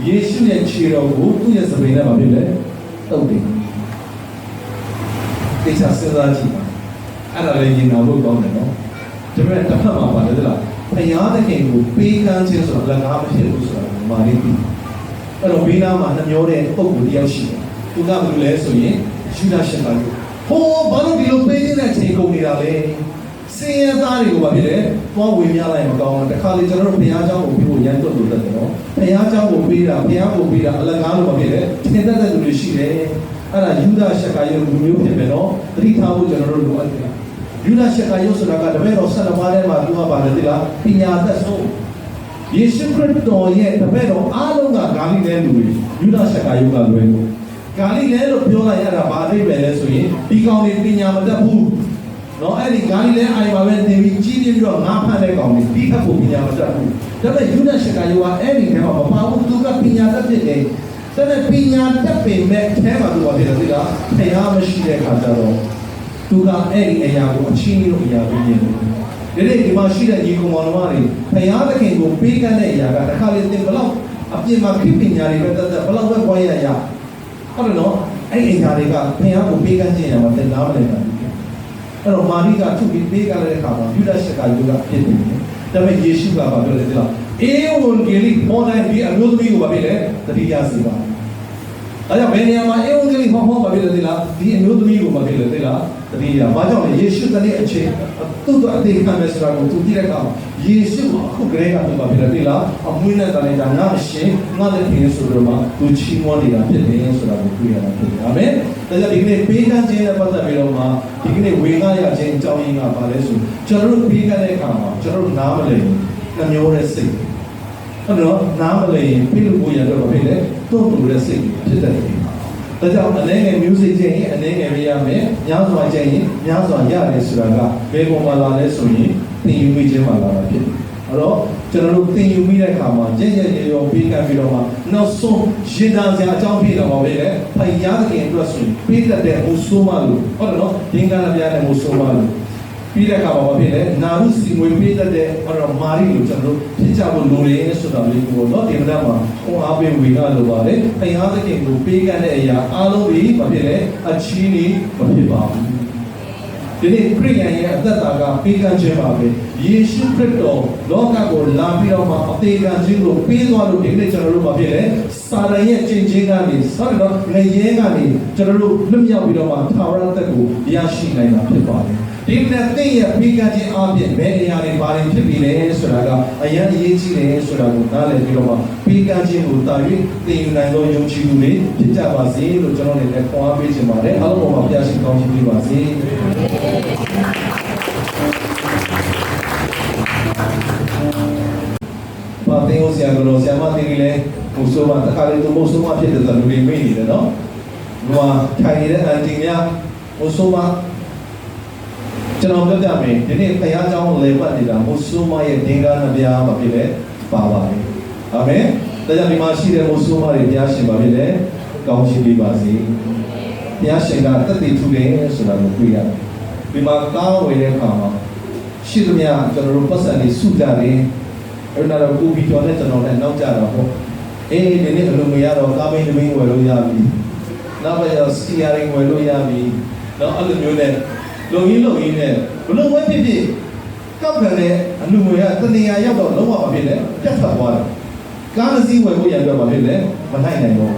းယေရှုရဲ့ခြေတော်ကိုသူ့ရဲ့စပင်းနဲ့ဘာဖြစ်လဲတုပ်တယ်ဒီစားစဉ်းစားကြည့်ပါအဲ့ဒါလည်းရင်နာလို့ကောင်းတယ်နော်ဒါပေမဲ့တစ်ဖက်မှာဘာလဲသိလားဘုရားသခင်ကိုပေးကမ်းခြင်းဆိုတာလက်ကားမဖြစ်ဘူးဆိုတာမာရိသိအဲ့တော့ဘေးနားမှာနှမျောတဲ့ပုံကိုတယောက်ရှိတယ်။သူကဘယ်လိုလဲဆိုရင်ယူဒရှကာယုဟိုဘာလို့ဒီလိုပေးနေတဲ့ချိန်ကုန်နေတာလဲ။စင်ရသားတွေကိုဘာဖြစ်လဲ။သွားဝင်များလိုက်မကောင်းဘူး။တခါလေကျွန်တော်တို့ဘုရားเจ้าကိုပြီးဖို့ရန်တွတ်လို့တက်တယ်နော်။ဘုရားเจ้าကိုပေးတာဘုရားကိုပေးတာအလကားလို့ဘာဖြစ်လဲ။သင်တတ်တဲ့လူတွေရှိတယ်။အဲ့ဒါယူဒရှကာယုလူမျိုးဖြစ်မယ်နော်။သတိထားဖို့ကျွန်တော်တို့လိုအပ်တယ်။ယူဒရှကာယုဆိုတာကတပည့်တော်12ပါးထဲမှာသူကပါတယ်သိလား။ပညာသက်ဆုံးယေရှုခရစ်တော်ရဲ့တပည့်တော်အားလုံးကဂါလိလဲလူတွေယူဒရှကာယုကလွယ်လို့ဂါလိလဲလို့ပြောလိုက်ရတာဘာအဓိပ္ပာယ်လဲဆိုရင်ဒီကောင်တွေပညာမတတ်ဘူးเนาะအဲ့ဒီဂါလိလဲအိုင်ပါပဲနေပြီးကြီးပြီးတော့ငါဖတ်တဲ့ကောင်တွေဒီထက်ကိုပညာမတတ်ဘူးဒါပေမဲ့ယူဒရှကာယုကအဲ့ဒီထဲမှာမပါဘူးသူကပညာတတ်ဖြစ်တယ်ဒါပေမဲ့ပညာတတ်ပေမဲ့အဲမှာသူကဖြစ်တယ်သိလားဖျားမရှိတဲ့ခါကျတော့သူကအဲ့ဒီအရာကိုအချင်းကြီးလို့အရာကိုမြင်တယ်ဒီနေ့ဒီမှာရှိတဲ့ညီကောင်မောင်နှမတွေဘုရားသခင်ကိုပေးကမ်းတဲ့အရာကတစ်ခါလေသင်ဘလောက်အပြင်မှာခိပညာတွေပဲတက်ဘလောက်ပဲပွားရရဟုတ်တယ်နော်အဲ့ဒီအရာတွေကဘုရားကိုပေးကမ်းခြင်းရမှာသင်နားမလည်ဘူးအဲ့တော့မာရိကသူ့ပြီးပေးကမ်းတဲ့အခါမှာယူဒရှကာယုကဖြစ်တယ်ဒါပေမဲ့ယေရှုကဘာပြောလဲသိလားအေဝံဂေလိဟောတိုင်းဒီအမျိုးသမီးကိုဘာဖြစ်လဲတတိယစီပါအဲ့ဒါဘယ်နေရာမှာအေဝံဂေလိဟောဘာဖြစ်လဲသိလားဒီအမျိုးသမီးကိုဘာဖြစ်လဲသိလားတတိယဘာကြောင့်လဲယေရှုတနေ့အချိန်သူ့အသေးခံမဲ့ဆိုတာကိုသူသိတဲ့အခါမှာယေရှုအခုကလေးကသူ့ဘာဖြစ်လဲသိလားအမွေးနဲ့တလည်းဒါငါအရှင်ငါလည်းပြင်ဆိုတော့မှသူချီးမွမ်းနေတာဖြစ်တယ်ဆိုတာကိုတွေ့ရတာဖြစ်တယ်အာမင်ဒါကြောင့်ဒီကနေ့ပေးကမ်းခြင်းနဲ့ပတ်သက်ပြီးတော့မှဒီကနေ့ဝေငှရခြင်းအကြောင်းရင်းကဘာလဲဆိုကျွန်တော်တို့ပေးကမ်းတဲ့အခါမှာကျွန်တော်တို့နားမလည်ဘူးနှမျိုးတဲ့စိတ်ဟုတ်တော့နားမလည်ရင်ဖိလို့ကိုရတော့ဘာဖြစ်လဲတုံ့တူတဲ့စိတ်ဖြစ်တယ် ဒါကြောင့်အနေငယ် music ချင်းရင်အနေငယ်ရရမယ်များစွာချင်းရင်များစွာရတယ်ဆိုတာကဘယ်ပုံမှန်လာလဲဆိုရင်သင်ယူမိခြင်းမှလာတာဖြစ်တယ်အဲ့တော့ကျွန်တော်တို့သင်ယူမိတဲ့အခါမှာကြက်ကြက်ရောပေးကမ်းပြီးတော့မှနောက်ဆုံးရင်သာစရာအကြောင်းပြတော့ပါပဲလေဖယားသခင်အတွက်ဆိုရင်ပေးတတ်တဲ့မုဆိုးမလို့ဟုတ်တယ်နော်ဒင်္ဂနာပြတဲ့မုဆိုးမလို့ပြီးတဲ့အခါမှာဖြစ်လေနာရုစီငွေပေးတတ်တဲ့ဟောတော့မာရီလို့ကျွန်တော်တို့ဖြစ်ကြဖို့လိုတယ်ဆိုတာလေးကိုတော့ဒီမှာမှာဟောအားပေးဝေငှလိုပါတယ်ဖယားသခင်ကိုပေးကမ်းတဲ့အရာအားလုံးပြီးမဖြစ်လေအချီးနေမဖြစ်ပါဘူးဒီနေ့ခရစ်ယာန်ရဲ့အသက်တာကပေးကမ်းခြင်းပါပဲယေရှုခရစ်တော်လောကကိုလာပြီးတော့မှအသေးခံခြင်းကိုပေးသွားလို့ဒီနေ့ကျွန်တော်တို့မဖြစ်လေစာရန်ရဲ့ကျင့်ခြင်းကနေဆက်တော့ငရဲကနေကျွန်တော်တို့လွတ်မြောက်ပြီးတော့မှသာဝရသက်ကိုရရှိနိုင်တာဖြစ်ပါတယ်ဒီနေ့သင်ရဲ့ပေးကမ်းခြင်းအပြင်ဘယ်နေရာတွေပါရင်ဖြစ်ပြီးလဲဆိုတာကအရင်အရေးကြီးတယ်ဆိုတာကိုနားလည်ပြီးတော့မှပေးကမ်းခြင်းကိုတာ၍သင်ယူနိုင်သောယုံကြည်မှုတွေဖြစ်ကြပါစေလို့ကျွန်တော်လည်းခေါ်အားပေးချင်ပါတယ်အားလုံးပေါ်မှာဘုရားရှင်ကောင်းချီးပေးပါစေဘာသင်ကိုဆရာတော်ဆရာမသင်ကြီးလဲဘုဆိုးမတခါလေသူဘုဆိုးမဖြစ်တဲ့လူတွေမေ့နေတယ်နော်။ဘာထိုင်နေတဲ့အန်တီများဘုဆိုးမကျွန်တော်ပြောပြမယ်ဒီနေ့ဘုရားကျောင်းလေပတ်နေတာဘုဆိုးမရဲ့ဒင်္ဂါနဗျာမဖြစ်လေပါပါတယ်။အာမင်။ဒါကြောင့်ဒီမှာရှိတဲ့ဘုဆိုးမတွေဘုရားရှင်ပါဖြစ်လေကောင်းချီးပေးပါစေ။ဘုရားရှင်ကတသက်ထူတယ်ဆိုတာကိုတွေ့ရတယ်။ဒီမှာကောင်းဝင်တဲ့အခါမှာရှိသမျှကျွန်တော်တို့ပတ်စံတွေစုကြတယ်အဲ့ဒါတော့ကိုပြီးတော့လည်းကျွန်တော်လည်းနောက်ကြတော့ပေါ့အေးဒီနေ့အလုံးမရတော့ကားမင်းသမီးဝယ်လို့ရပြီနောက်ပဲတော့စီယာရင်ဝယ်လို့ရပြီတော့အဲ့လိုမျိုးနဲ့လုံရင်းနဲ့ဘလို့ဝဲဖြစ်ဖြစ်ကောက်ခံတဲ့အလူငွေကတနေရာရောက်တော့လုံးဝမဖြစ်နဲ့ပြတ်ထွက်သွားတယ်ကားစီးဝယ်ဖို့ရတော့မဖြစ်နဲ့မနိုင်နိုင်တော့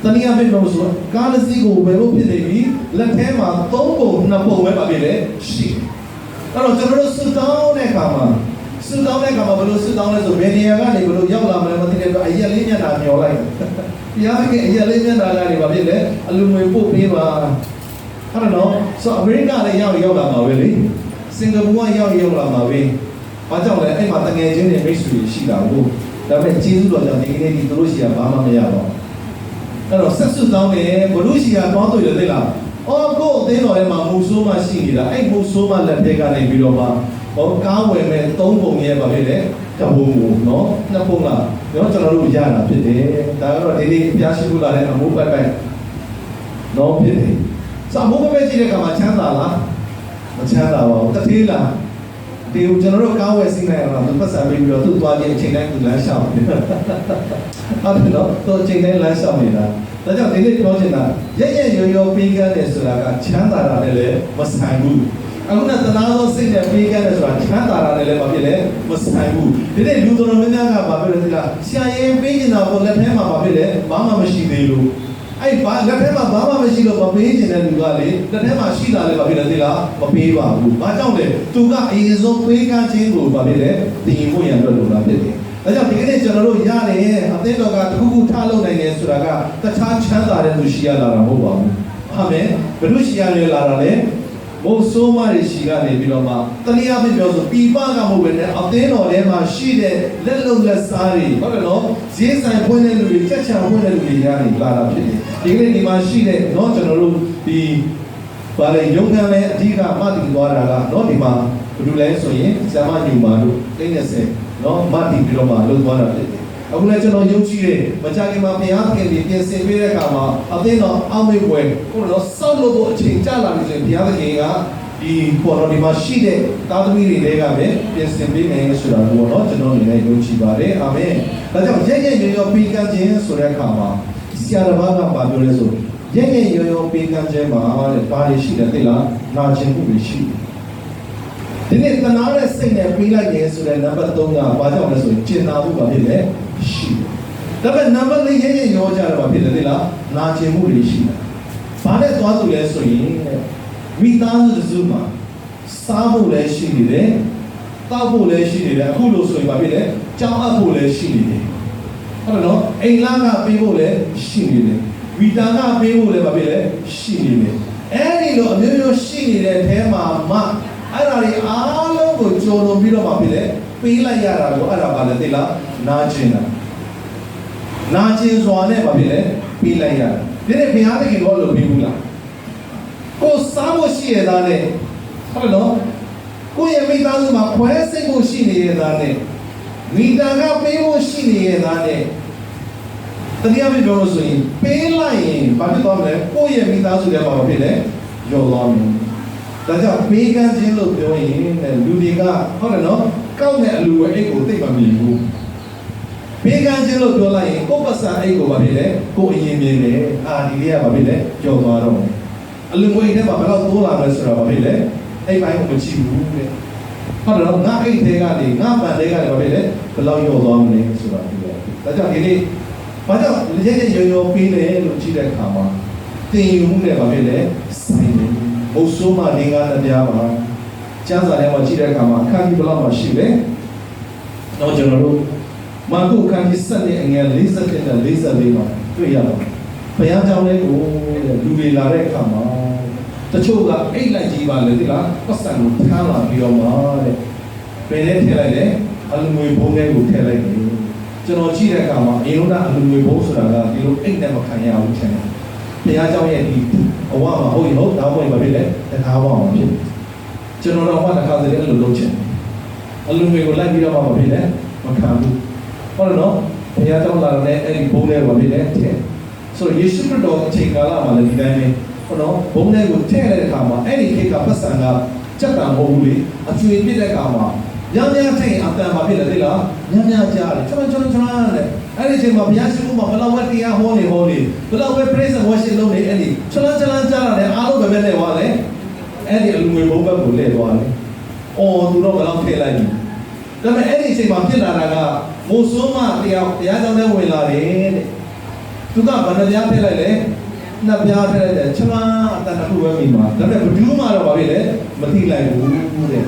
တနေရာဖြစ်တော့ဆိုကားစီးကိုဝယ်ဖို့ဖြစ်နေပြီလက်ထဲမှာ3ပုံ2ပုံပဲပါဖြစ်တယ်ရှိအဲ့တော့ကျွန်တော်တို့စတောင်းတဲ့အခါမှာစစ်တောင်းတဲ့ကမှာဘယ်လိုစစ်တောင်းလဲဆိုဘယ်နေရာကနေဘယ်လိုရောက်လာမလဲမသိတဲ့အတွက်အရက်လေးမျက်နှာမျောလိုက်ဘုရားကအရက်လေးမျက်နှာကနေဘာဖြစ်လဲအလူငွေပို့ပေးပါဟုတ်တယ်နော်ဆိုအမေရိကလည်းရောက်လာမှာပဲလေစင်ကာပူကရောက်လာမှာပဲဘာကြောင့်လဲအဲ့မှာတငယ်ချင်းတွေမိတ်ဆွေရှိတာကိုဒါပေမဲ့ကျေးဇူးတော်ကြောင့်ဒီကနေ့ဒီတို့ရှိတာဘာမှမရတော့အဲ့တော့ဆက်စွတောင်းတယ်ဘလို့ရှိတာတောင်းတွေ့တယ်သိလားအော်ကိုအသိတော်ထဲမှာမူဆိုးမှရှိနေတာအဲ့မူဆိုးမှလက်ထဲကနေပြီးတော့မှဟောကားဝယ်မဲ့3ပုံရဲ့ပါဖြစ်တယ်တပုံကိုနော်2ပုံလားကျွန်တော်တို့ရတာဖြစ်တယ်ဒါကတော့ဒီနေ့ပြရှိလို့လာတဲ့အမှုပိုက်နော်ဖြစ်တယ်စာမိုးပဲကြည့်တဲ့အခါမှာချမ်းသာလားမချမ်းသာပါဘူးတတိလားဒီကျွန်တော်တို့ကားဝယ်စီးနိုင်အောင်သူပတ်စံပြီးတော့သူ့သွားခြင်းအချိန်တိုင်းသူလမ်းလျှောက်တယ်ဟုတ်တယ်နော်သူအချိန်တိုင်းလမ်းလျှောက်နေတာဒါကြောင့်ဒီနေ့ပြောချင်တာရဲ့ရောပေးကမ်းတယ်ဆိုတာကချမ်းသာတာနဲ့လည်းမဆိုင်ဘူးအခုနဲ့တနာသောစိတ်နဲ့ပေးကမ်းတယ်ဆိုတာချမ်းသာတာနဲ့လည်းမဖြစ်လဲမဆိုင်ဘူးဒီနေ့လူတော်များများကဘာဖြစ်လဲသိလားဆရာရင်ပေးနေတာကိုလက်ထဲမှာဘာဖြစ်လဲဘာမှမရှိသေးလို့အဲ့ဘာလက်ထဲမှာဘာမှမရှိလို့မပေးချင်တဲ့လူကလေလက်ထဲမှာရှိတာလည်းဘာဖြစ်လဲသိလားမပေးပါဘူးဘာကြောင့်လဲသူကအရင်ဆုံးပေးကမ်းခြင်းကိုဘာဖြစ်လဲသိရင်ဖို့ရန်အတွက်လိုတာဖြစ်တယ်ဒါကြောင့်ဒီကနေ့ကျွန်တော်တို့ရတယ်အသင်းတော်ကတစ်ခုခုထားလုပ်နိုင်တယ်ဆိုတာကတခြားချမ်းသာတဲ့လူရှိရလာတာမဟုတ်ပါဘူးအာမင်ဘယ်လိုရှိရလဲလာတာလဲဘုဆိုးမတွေရှိကနေပြီးတော့မှတနည်းအားဖြင့်ပြောဆိုပြပကမဟုတ်ပဲနဲ့အသင်းတော်ထဲမှာရှိတဲ့လက်လုံလက်စားတွေဟုတ်တယ်နော်ဈေးဆိုင်ဖွင့်တဲ့လူတွေချက်ချံဖွင့်တဲ့လူတွေကနေလာတာဖြစ်တယ်ဒီကနေ့ဒီမှာရှိတဲ့เนาะကျွန်တော်တို့ဒီဘာလဲရုံခံလဲအဓိကမတည်သွားတာကเนาะဒီမှာဘယ်လိုလဲဆိုရင်ဇမညူမာတို့30เนาะမတည်ပြီးတော့မှလုပ်သွားတာဖြစ်တယ်အခုလည်းကျွန်တော်ယုံကြည်တယ်မကြခင်မှာဘုရားသခင်ဒီပြင်ဆင်ပေးတဲ့အခါမှာအသင်းတော်အောက်မေ့ပွဲကိုတော့စောက်လို့အချိန်ကြာလာပြီဆိုရင်ဘုရားသခင်ကဒီပေါ်တော်ဒီမှာရှိတဲ့သားသမီးတွေကပဲပြင်ဆင်ပေးမယ်ဆိုတာကိုတော့ကျွန်တော်အနေနဲ့ယုံကြည်ပါတယ်အာမင်ဒါကြောင့်ရဲ့ရောပေးကမ်းခြင်းဆိုတဲ့အခါမှာဆရာတော်ကပြောလဲဆိုရဲ့ရောပေးကမ်းခြင်းမှာတဲ့ဘာတွေရှိတယ်သိလားနာကျင်မှုတွေရှိတယ်ဒီနေ့တနာတဲ့စိတ်နဲ့ပေးလိုက်ရဲဆိုတဲ့နံပါတ်3ကဘာကြောင့်လဲဆိုရင်ကျင်နာမှုပါဖြစ်တယ်ရှိတယ်ဒါပေမဲ့နံပါတ်4ရဲ့ရောကြတော့ဖြစ်တယ်လေလားနာကျင်မှုတွေရှိတယ်ဘာနဲ့သွားသူလဲဆိုရင်မိသားစုစုမှာစားဖို့လည်းရှိနေတယ်တောက်ဖို့လည်းရှိနေတယ်အခုလို့ဆိုရင်ဘာဖြစ်လဲကြောင်းအပ်ဖို့လည်းရှိနေတယ်ဟုတ်တယ်နော်အိမ်လာကပေးဖို့လည်းရှိနေတယ်ဝီတာကပေးဖို့လည်းဘာဖြစ်လဲရှိနေတယ်အဲဒီလိုအမျိုးမျိုးရှိနေတဲ့အထဲမှာမှအဲ့ဒါတွေအားလုံးကိုကြုံလို့ပြီးတော့မှဖြစ်လေပေးလိုက်ရတာကိုအဲ့ဒါပါလေသိလားနာကျင်တာနာကျင်စွာနဲ့ဘာဖြစ်လဲပေးလိုက်ရတာ ဒီနေ့ဘုရားသခင်ကလို့ပြီးဘူးလားကိုစားဖို့ရှိရတာနဲ့ဟုတ်နော်ကိုရဲ့မိသားစုမှာခွဲစိတ်ဖို့ရှိနေရတာနဲ့မိသားကပေးဖို့ရှိနေရတာနဲ့တရားပြပြောလို့ဆိုရင်ပေးလိုက်ရင်ဘာဖြစ်သွားမလဲကိုရဲ့မိသားစုတွေမှာဖြစ်တယ်ရောသွားမယ်ဒါကြောင့်ပေးကမ်းခြင်းလို့ပြောရင်လူတွေကဟုတ်တယ်နော်ကောက်တဲ့အလူဝဲအိတ်ကိုသိမမြင်ဘူးပေးကမ်းခြင်းလို့ပြောလိုက်ရင်ကိုယ်ပတ်စံအိတ်ကိုဘာဖြစ်လဲကိုအရင်မြင်တယ်ဒီလေးကဘာဖြစ်လဲကြော်သွားတော့မယ်အလူဝဲအိတ်ထဲမှာဘယ်တော့တိုးလာမလဲဆိုတော့ဘာဖြစ်လဲအိတ်ပိုင်းကိုမကြည့်ဘူးတဲ့ဟုတ်တယ်နော်ငါအိတ်ထဲကနေငါပန်ထဲကနေဘာဖြစ်လဲဘယ်လောက်ရောသွားမလဲဆိုတာဒီလိုဒါကြောင့်ဒီနေ့ဘာကြောင့်ရက်ရောပေးတယ်လို့ကြည့်တဲ့အခါမှာတင်ယူမှုနဲ့ဘာဖြစ်လဲဆိုင်တယ်ဘုဆိုးမနေကားတရားပါကျမ်းစာထဲမှာကြည့်တဲ့အခါမှာအခန်းကြီးဘယ်လောက်မှရှိလဲတော့ကျွန်တော်တို့မာကုအခန်းကြီး7နဲ့အငယ်47နဲ့44မှာတွေ့ရပါတယ်ဘုရားကြောင့်လည်းကိုလူတွေလာတဲ့အခါမှာတချို့ကအိတ်လိုက်ကြီးပါလေဒီလားပတ်စံကိုထမ်းလာပြီးတော့မှတဲ့ဘယ်နဲ့ထည့်လိုက်လဲအလူငွေဘုံထဲကိုထည့်လိုက်တယ်ကျွန်တော်ကြည့်တဲ့အခါမှာအရင်ကအလူငွေဘုံဆိုတာကဒီလိုအိတ်နဲ့မခံရဘူးချင်တယ်ဘုရားကြောင့်ရဲ့ဒီအဝမှာဟုတ်ရင်ဟုတ်တော့ဘာဖြစ်လဲတခါဝအောင်ဖြစ်ကျွန်တော်တော့မှတစ်ခါတည်းအဲ့လိုလုပ်ချင်အလူငွေကိုလိုက်ပြီးတော့မှဖြစ်လဲမခံဘူးဟုတ်တယ်နော်ဘုရားကြောင့်လာတဲ့အဲ့ဒီဘုံထဲကိုဖြစ်လဲထည့်ဆိုတော့ယေရှုခရစ်တော်အချိန်ကာလမှာလည်းဒီတိုင်းပဲဟုတ်နော်ဘုံထဲကိုထည့်တဲ့အခါမှာအဲ့ဒီခေတ်ကပတ်စံကစက်တံမဟုတ်ဘူးလေအကျွေပြစ်တဲ့အခါမှာညံ့ညံ့ထိန်အတန်မှာဖြစ်တယ်သိလားညံ့ညံ့ကြားတယ်ကျွန်တော်တဲ့အဲ့ဒီအချိန်မှာဘုရားရှိခိုးမှာဘယ်လောက်ပဲတရားဟောနေဘယ်လောက်ပဲ praise and worship လုပ်နေအဲ့ဒီကျွန်တော်ကြားရတယ်အားလုံးပဲနဲ့ဟောလဲအဲ့ဒီအလူငွေဘုံဘက်ကိုလဲသွားတယ်အော်သူတော့ဘယ်လောက်ထည့်လိုက်ပြီဒါပေမဲ့အဲ့ဒီအချိန်မှာဖြစ်လာတာကမိုးဆိုးမတရားကြောင့်လည်းဝင်လာတယ်တဲ့သူကဘယ်နှပြားထည့်လိုက်လဲနှစ်ပြားထည့်လိုက်တယ်ကျွန်တော်အတန်တစ်ခုပဲမိမှာဒါပေမဲ့ဘယ်သူမှတော့ဘာဖြစ်လဲမသိလိုက်ဘူးတဲ့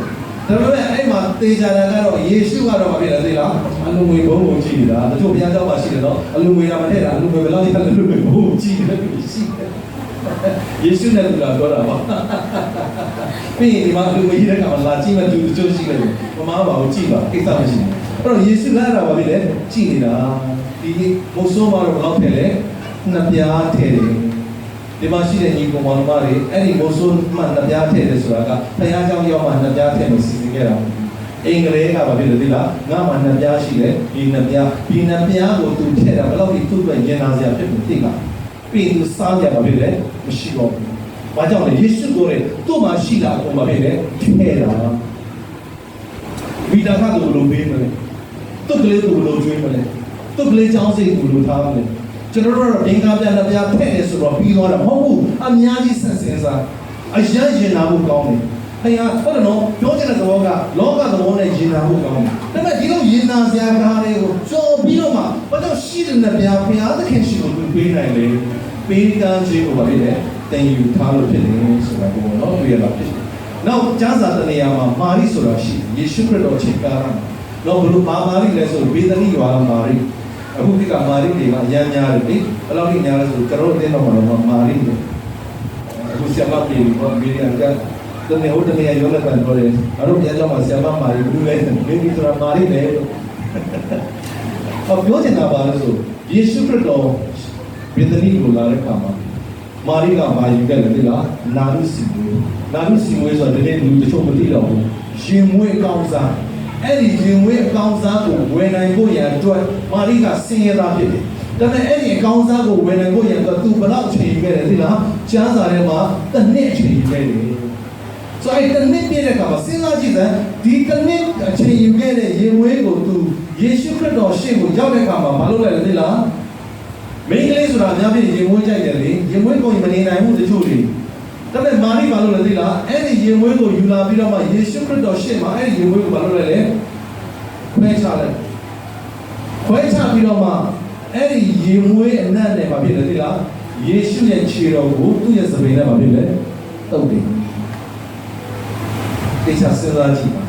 ဒါပေမဲ့အဲ့မှာသေချာတာကတော့ယေရှုကတော့ဘာဖြစ်လဲသိလားအလူငွေဘုံကိုကြည့်နေတာတချို့ဘုရားကျောင်းမှာရှိတယ်နော်အလူငွေကမထည့်တာအလူငွေဘယ်လောက်ရလဲအလူငွေဘုံကိုကြည့်တယ်ရှိတယ်ယေရှုနဲ့တူတာပြောတာပါပြီးရင်ဒီမှာအလူငွေကြီးတဲ့ကောင်လာကြည့်မှသူတချို့ရှိတယ်မမပါဘူးကြည့်ပါကိစ္စမရှိဘူးအဲ့တော့ယေရှုလာတာဘာဖြစ်လဲကြည့်နေတာဒီဘုံဆုံးမှာတော့ဘယ်လောက်ထည့်လဲနှစ်ပြားထည့်တယ်ဒီမှာရှိတဲ့ညီကောင်မတွေအဲ့ဒီမိုးဆိုးမှနှစ်ပြားထည့်တယ်ဆိုတာကဘုရားကြောင့်ရောက်မှနှစ်ပြားထည့်လို့စီစဉ်ခဲ့တာအင်္ဂလိပ်ကဘာဖြစ်လဲဒီလားငါမှနှစ်ပြားရှိတယ်ဒီနှစ်ပြားကိုသူထည့်တာဘယ်လောက်ဒီသူ့အတွက်ရင်နာစရာဖြစ်လို့သိလားပြီးသူစားကြပါဖြစ်လဲမရှိတော့ဘူးဘာကြောင့်လဲယေရှုကိုယ်သူ့မှာရှိတာကိုဘာဖြစ်လဲထည့်တာဝိဒါကသူလိုပေးမလဲသူ့ကလေးသူလိုကျွေးမလဲသူ့ကလေးချောင်းစိတ်သူလိုထားမလဲကျွန်တော်တို့တော့အင်္ဂါပြလက်ပြဖဲ့နေဆိုတော့ပြီးသွားတာမဟုတ်ဘူးအများကြီးဆက်စင်စားအရန်ရင်နာဖို့ကောင်းတယ်ခင်ဗျာဟုတ်တယ်နော်ပြောချင်တဲ့သဘောကလောကသဘောနဲ့ရင်နာဖို့ကောင်းတယ်ဒါပေမဲ့ဒီလိုရင်နာစရာကားလေးကိုကြော်ပြီးတော့မှဘာလို့ရှိတဲ့လက်ပြဘုရားသခင်ရှိကိုပေးနိုင်လေပေးကမ်းခြင်းကိုဘာဖြစ်လဲတင်ယူထားလို့ဖြစ်တယ်ဆိုတာကိုတော့တွေ့ရတာဖြစ်တယ်နောက်ကျမ်းစာတနေရာမှာမာရိဆိုတာရှိယေရှုခရစ်တော်ချိန်ကာလတော့ဘလို့မာရိလဲဆိုဘေသနိရွာကမာရိအခုဒီကမာရိတွေကအရန်များတယ်လေဘယ်လောက်ထိများလဲဆိုကျွန်တော်တို့တင်းတော်မှာတော့မာရိတွေအခုဆရာမပြေပြီးတော့ပြေးရကြတနေ့ဟိုတနေ့ရောလည်းပြန်တော့တယ်အဲ့တော့ပြန်တော့မှဆရာမမာရိဘူးလဲနေပြီးဆိုတာမာရိလေဟောပြောချင်တာပါလို့ဆိုယေရှုခရစ်တော်ဘေသနိကိုလာတဲ့အခါမှာမာရိကမာယူခဲ့တယ်လေလားနာရုစီမွေးဆိုတော့ဒီနေ့လူတချို့မသိတော့ဘူးရင်မွေးကောင်းစားအဲ့ဒီရင်ဝဲအကောင်းစားကိုဝယ်နိုင်ဖို့ရန်အတွက်မာရိကဆင်းရဲသားဖြစ်တယ်။ဒါပေမဲ့အဲ့ဒီအကောင်းစားကိုဝယ်နိုင်ဖို့ရန်အတွက်သူဘယ်လောက်အချိန်ယူခဲ့တယ်သိလား။ကျမ်းစာထဲမှာတစ်နှစ်အချိန်ယူခဲ့တယ်။ဆိုအဲ့တစ်နှစ်ပြည့်တဲ့အခါမှာစဉ်းစားကြည့်စမ်းဒီတစ်နှစ်အချိန်ယူခဲ့တဲ့ရင်ဝဲကိုသူယေရှုခရစ်တော်ရှေ့ကိုရောက်တဲ့အခါမှာမလုပ်လိုက်လေသိလား။မိန်းကလေးဆိုတာအများကြီးရင်ဝဲကြိုက်တယ်လေ။ရင်ဝဲကိုမနေနိုင်ဘူးတချို့တွေဒါပေမဲ့မာရိဘာလို့လဲသိလားအဲ့ဒီရင်ဝဲကိုယူလာပြီးတော့မှယေရှုခရစ်တော်ရှေ့မှာအဲ့ဒီရင်ဝဲကိုဘာလို့လဲခွဲချလိုက်ပြီးတော့မှအဲ့ဒီရင်ဝဲအနက်နဲ့ဘာဖြစ်လဲသိလားယေရှုရဲ့ခြေတော်ကိုသူ့ရဲ့စပင်းနဲ့ဘာဖြစ်လဲတုပ်တယ်တိကျစဉ်းစားကြည့်ပါ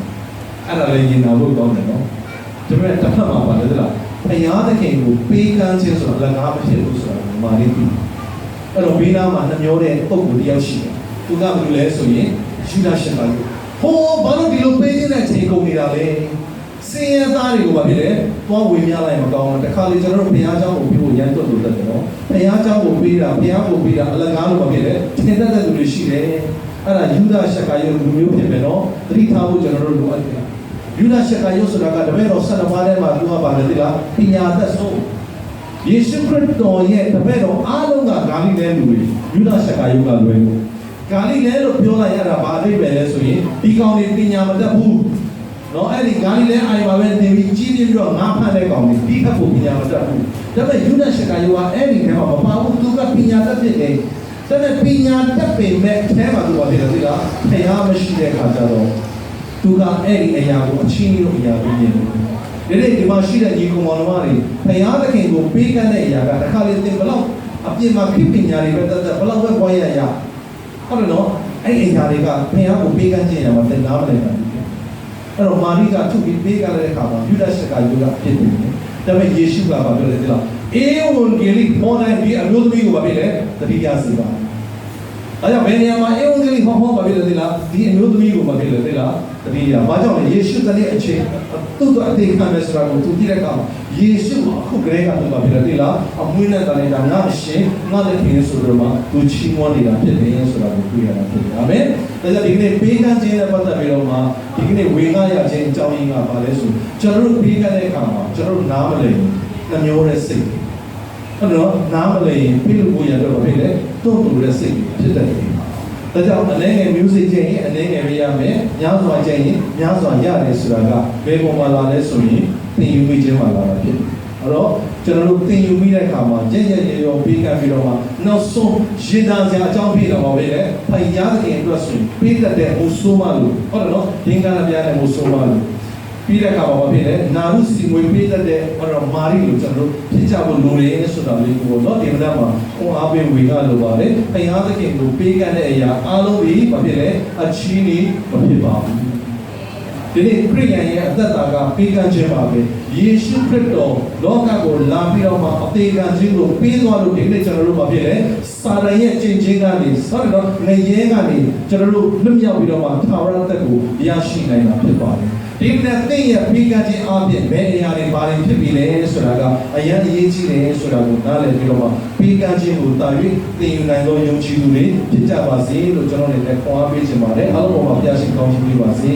အဲ့ဒါလည်းရင်နာလို့ကောင်းတယ်နော်ဒါပေမဲ့တစ်ဖက်မှာဘာလဲသိလားဘုရားသခင်ကိုပေးကမ်းခြင်းဆိုတာလည်းငါမဖြစ်ဘူးဆိုတာမာရိသိအဲ့တော့ဘေးနားမှာနှမျောတဲ့ပုံကိုတယောက်ရှိတယ်သူကဘာလို့လဲဆိုရင်ယူဒရှစ်ပါလို့ဟောဘာလို့ဒီလိုပေးနေတဲ့အချိန်ကုန်နေတာလဲစ စင်ရသားတွေကိုပါဖြစ်တယ်သွားဝေမျှလိုက်မကောင်းဘူးတခါလေကျွန်တော်တို့ဘုရားเจ้าကိုပြီးဖို့ရမ်းတွတ်လို့တက်တယ်နော်ဘုရားเจ้าကိုပေးတာဘုရားကိုပေးတာအလကားလို့ပါဖြစ်တယ်ထင်တတ်တဲ့သူတွေရှိတယ်အဲ့ဒါယူဒရှကာယုလူမျိုးဖြစ်ပဲနော်သတိထားဖို့ကျွန်တော်တို့လိုအပ်တယ်ယူဒရှကာယုဆိုတာကတပည့်တော်12ပါးထဲမှာသူကပါတယ်တိလားပညာသက်ဆုံးယေရှုခရစ်တော်ရဲ့တပည့်တော်အားလုံးကဂါလိလဲလူတွေယူဒရှကာယုကလွယ်လို့ဂါလိလဲလို့ပြောလိုက်ရတာဘာအဓိပ္ပာယ်လဲဆိုရင်ဒီကောင်တွေပညာမတတ်ဘူးနော်အဲ့ဒီဂါလိလဲအိုင်ပါပဲနေပြီးကြီးပြင်းပြီးတော့ငါဖတ်တဲ့ကောင်တွေဒီခတ်ဖို့ပညာမတတ်ဘူးဒါပေမဲ့ယူဒရှကာယုကအဲ့ဒီထဲမှာမပါဘူးသူကပညာတတ်ဖြစ်တယ်ဒါနဲ့ပညာတတ်ပေမဲ့အဲမှာသူပါတယ်သိလားဖျားမရှိတဲ့ခါကျတော့သူကအဲ့ဒီအရာကိုအချင်းလို့အရာကိုမြင်တယ်ဒီမှာရှိတဲ့ညီကောင်မောင်နှမတွေဖျားသခင်ကိုပေးကမ်းတဲ့အရာကတစ်ခါလေသင်ဘလောက်အပြင်မှာခိပညာတွေပဲတတ်ဘလောက်ပဲပွားရရဟုတ်တယ်နော်အဲ့ဒီအရာတွေကဖျားကိုပေးကမ်းခြင်းရမှာသင်နားမလည်ဘူးအဲ့တော့မာရိကသူ့ပြီးပေးကမ်းတဲ့အခါမှာယူဒရှကာယုကဖြစ်တယ်ဒါပေမဲ့ယေရှုကဘာပြောလဲသိလားအေဝံဂေလိပေါ်တိုင်းဒီအမျိုးသမီးကိုဘာဖြစ်လဲသတိရစေပါအဲ့ဒါဘယ်နေရာမှာအေဝံဂေလိဟောဘာဖြစ်လဲသိလားဒီအမျိုးသမီးကိုဘာဖြစ်လဲသိလားသတိရဘာကြောင့်လဲယေရှုတည်းအချင်းသူ့တော့အသေးခံမယ်ဆိုတာကိုသူသိတဲ့အခါမှာယေရှုအခုကလေးကတော့ဘာဖြစ်လဲသိလားအမွေးနဲ့တန်တာငါအရှင်ငါလည်းဖြစ်ဆိုတော့မှသူချီးမွမ်းနေတာဖြစ်တယ်ဆိုတာကိုတွေ့ရတာဖြစ်တယ်အာမင်ဒါကြောင့်ဒီကနေ့ပေးကမ်းခြင်းနဲ့ပတ်သက်ပြီးတော့မှဒီကနေ့ဝေငှရခြင်းအကြောင်းရင်းကဘာလဲဆိုကျွန်တော်တို့ပေးကမ်းတဲ့အခါမှာကျွန်တော်တို့နားမလည်ဘူးနှမျိုးတဲ့စိတ်ဟုတ်တော့နားမလည်ရင်ပြလို့ကိုရတော့ဖြစ်လေတွန့်တူတဲ့စိတ်ဖြစ်တယ်ဒါကြောင့်အနေငယ် music ချင်းရင်အနေငယ်ရရမယ်များစွာချင်းရင်များစွာရတယ်ဆိုတာကဘယ်ပုံမှာလာလဲဆိုရင်သင်ယူမိခြင်းမှာလာတာဖြစ်တယ်အဲ့တော့ကျွန်တော်တို့သင်ယူမိတဲ့အခါမှာကြက်ကြက်ရောပေးကမ်းပြီးတော့မှနောက်ဆုံးရင်သားစရာအကြောင်းပြတော့ပါပဲလေဖယားသခင်အတွက်ဆိုရင်ပေးတတ်တဲ့ဟိုဆိုးမလို့ဟုတ်တယ်နော်ဒင်္ဂနာပြားတဲ့ဟိုဆိုးမလို့ပြီးတဲ့အခါမှာဘာဖြစ်လဲနာရုစီမွေပေးတတ်တဲ့ဟောတော့မာရီလို့ကျွန်တော်တို့ဖြစ်ကြဖို့လိုတယ်ဆိုတာလေးကိုတော့ဒီမနက်မှာဟောအားပေးဝေငှလိုပါတယ်ဖယားသခင်ကိုပေးကမ်းတဲ့အရာအားလုံးဒီဘာဖြစ်လဲအချီးနေမဖြစ်ပါဘူးဒီနေ့ခရစ်ယာန်ရဲ့အသက်တာကပေးကမ်းခြင်းပါပဲယေရှုခရစ်တော်လောကကိုလာပြီးတော့မှအသေးခံခြင်းကိုပေးသွားလို့ဒီနေ့ကျွန်တော်တို့ဘာဖြစ်လဲစာရန်ရဲ့ကျင့်ခြင်းကနေဆိုတော့ငရဲကနေကျွန်တော်တို့လွတ်မြောက်ပြီးတော့မှသာဝရသက်ကိုရရှိနိုင်တာဖြစ်ပါတယ်ဒီနေ့သင်ရဲ့ပေးကမ်းခြင်းအပြင်ဘယ်နေရာတွေဘာတွေဖြစ်ပြီလဲဆိုတာကအရင်အရေးကြီးတယ်ဆိုတာကိုနားလည်ပြီးတော့မှပေးကမ်းခြင်းကိုတာ၍သင်ယူနိုင်သောယုံကြည်သူတွေဖြစ်ကြပါစေလို့ကျွန်တော်တို့လည်းခေါ်အားပေးချင်ပါတယ်အားလုံးပေါ်မှာဖျားရှင်ကောင်းချီးပေးပါစေ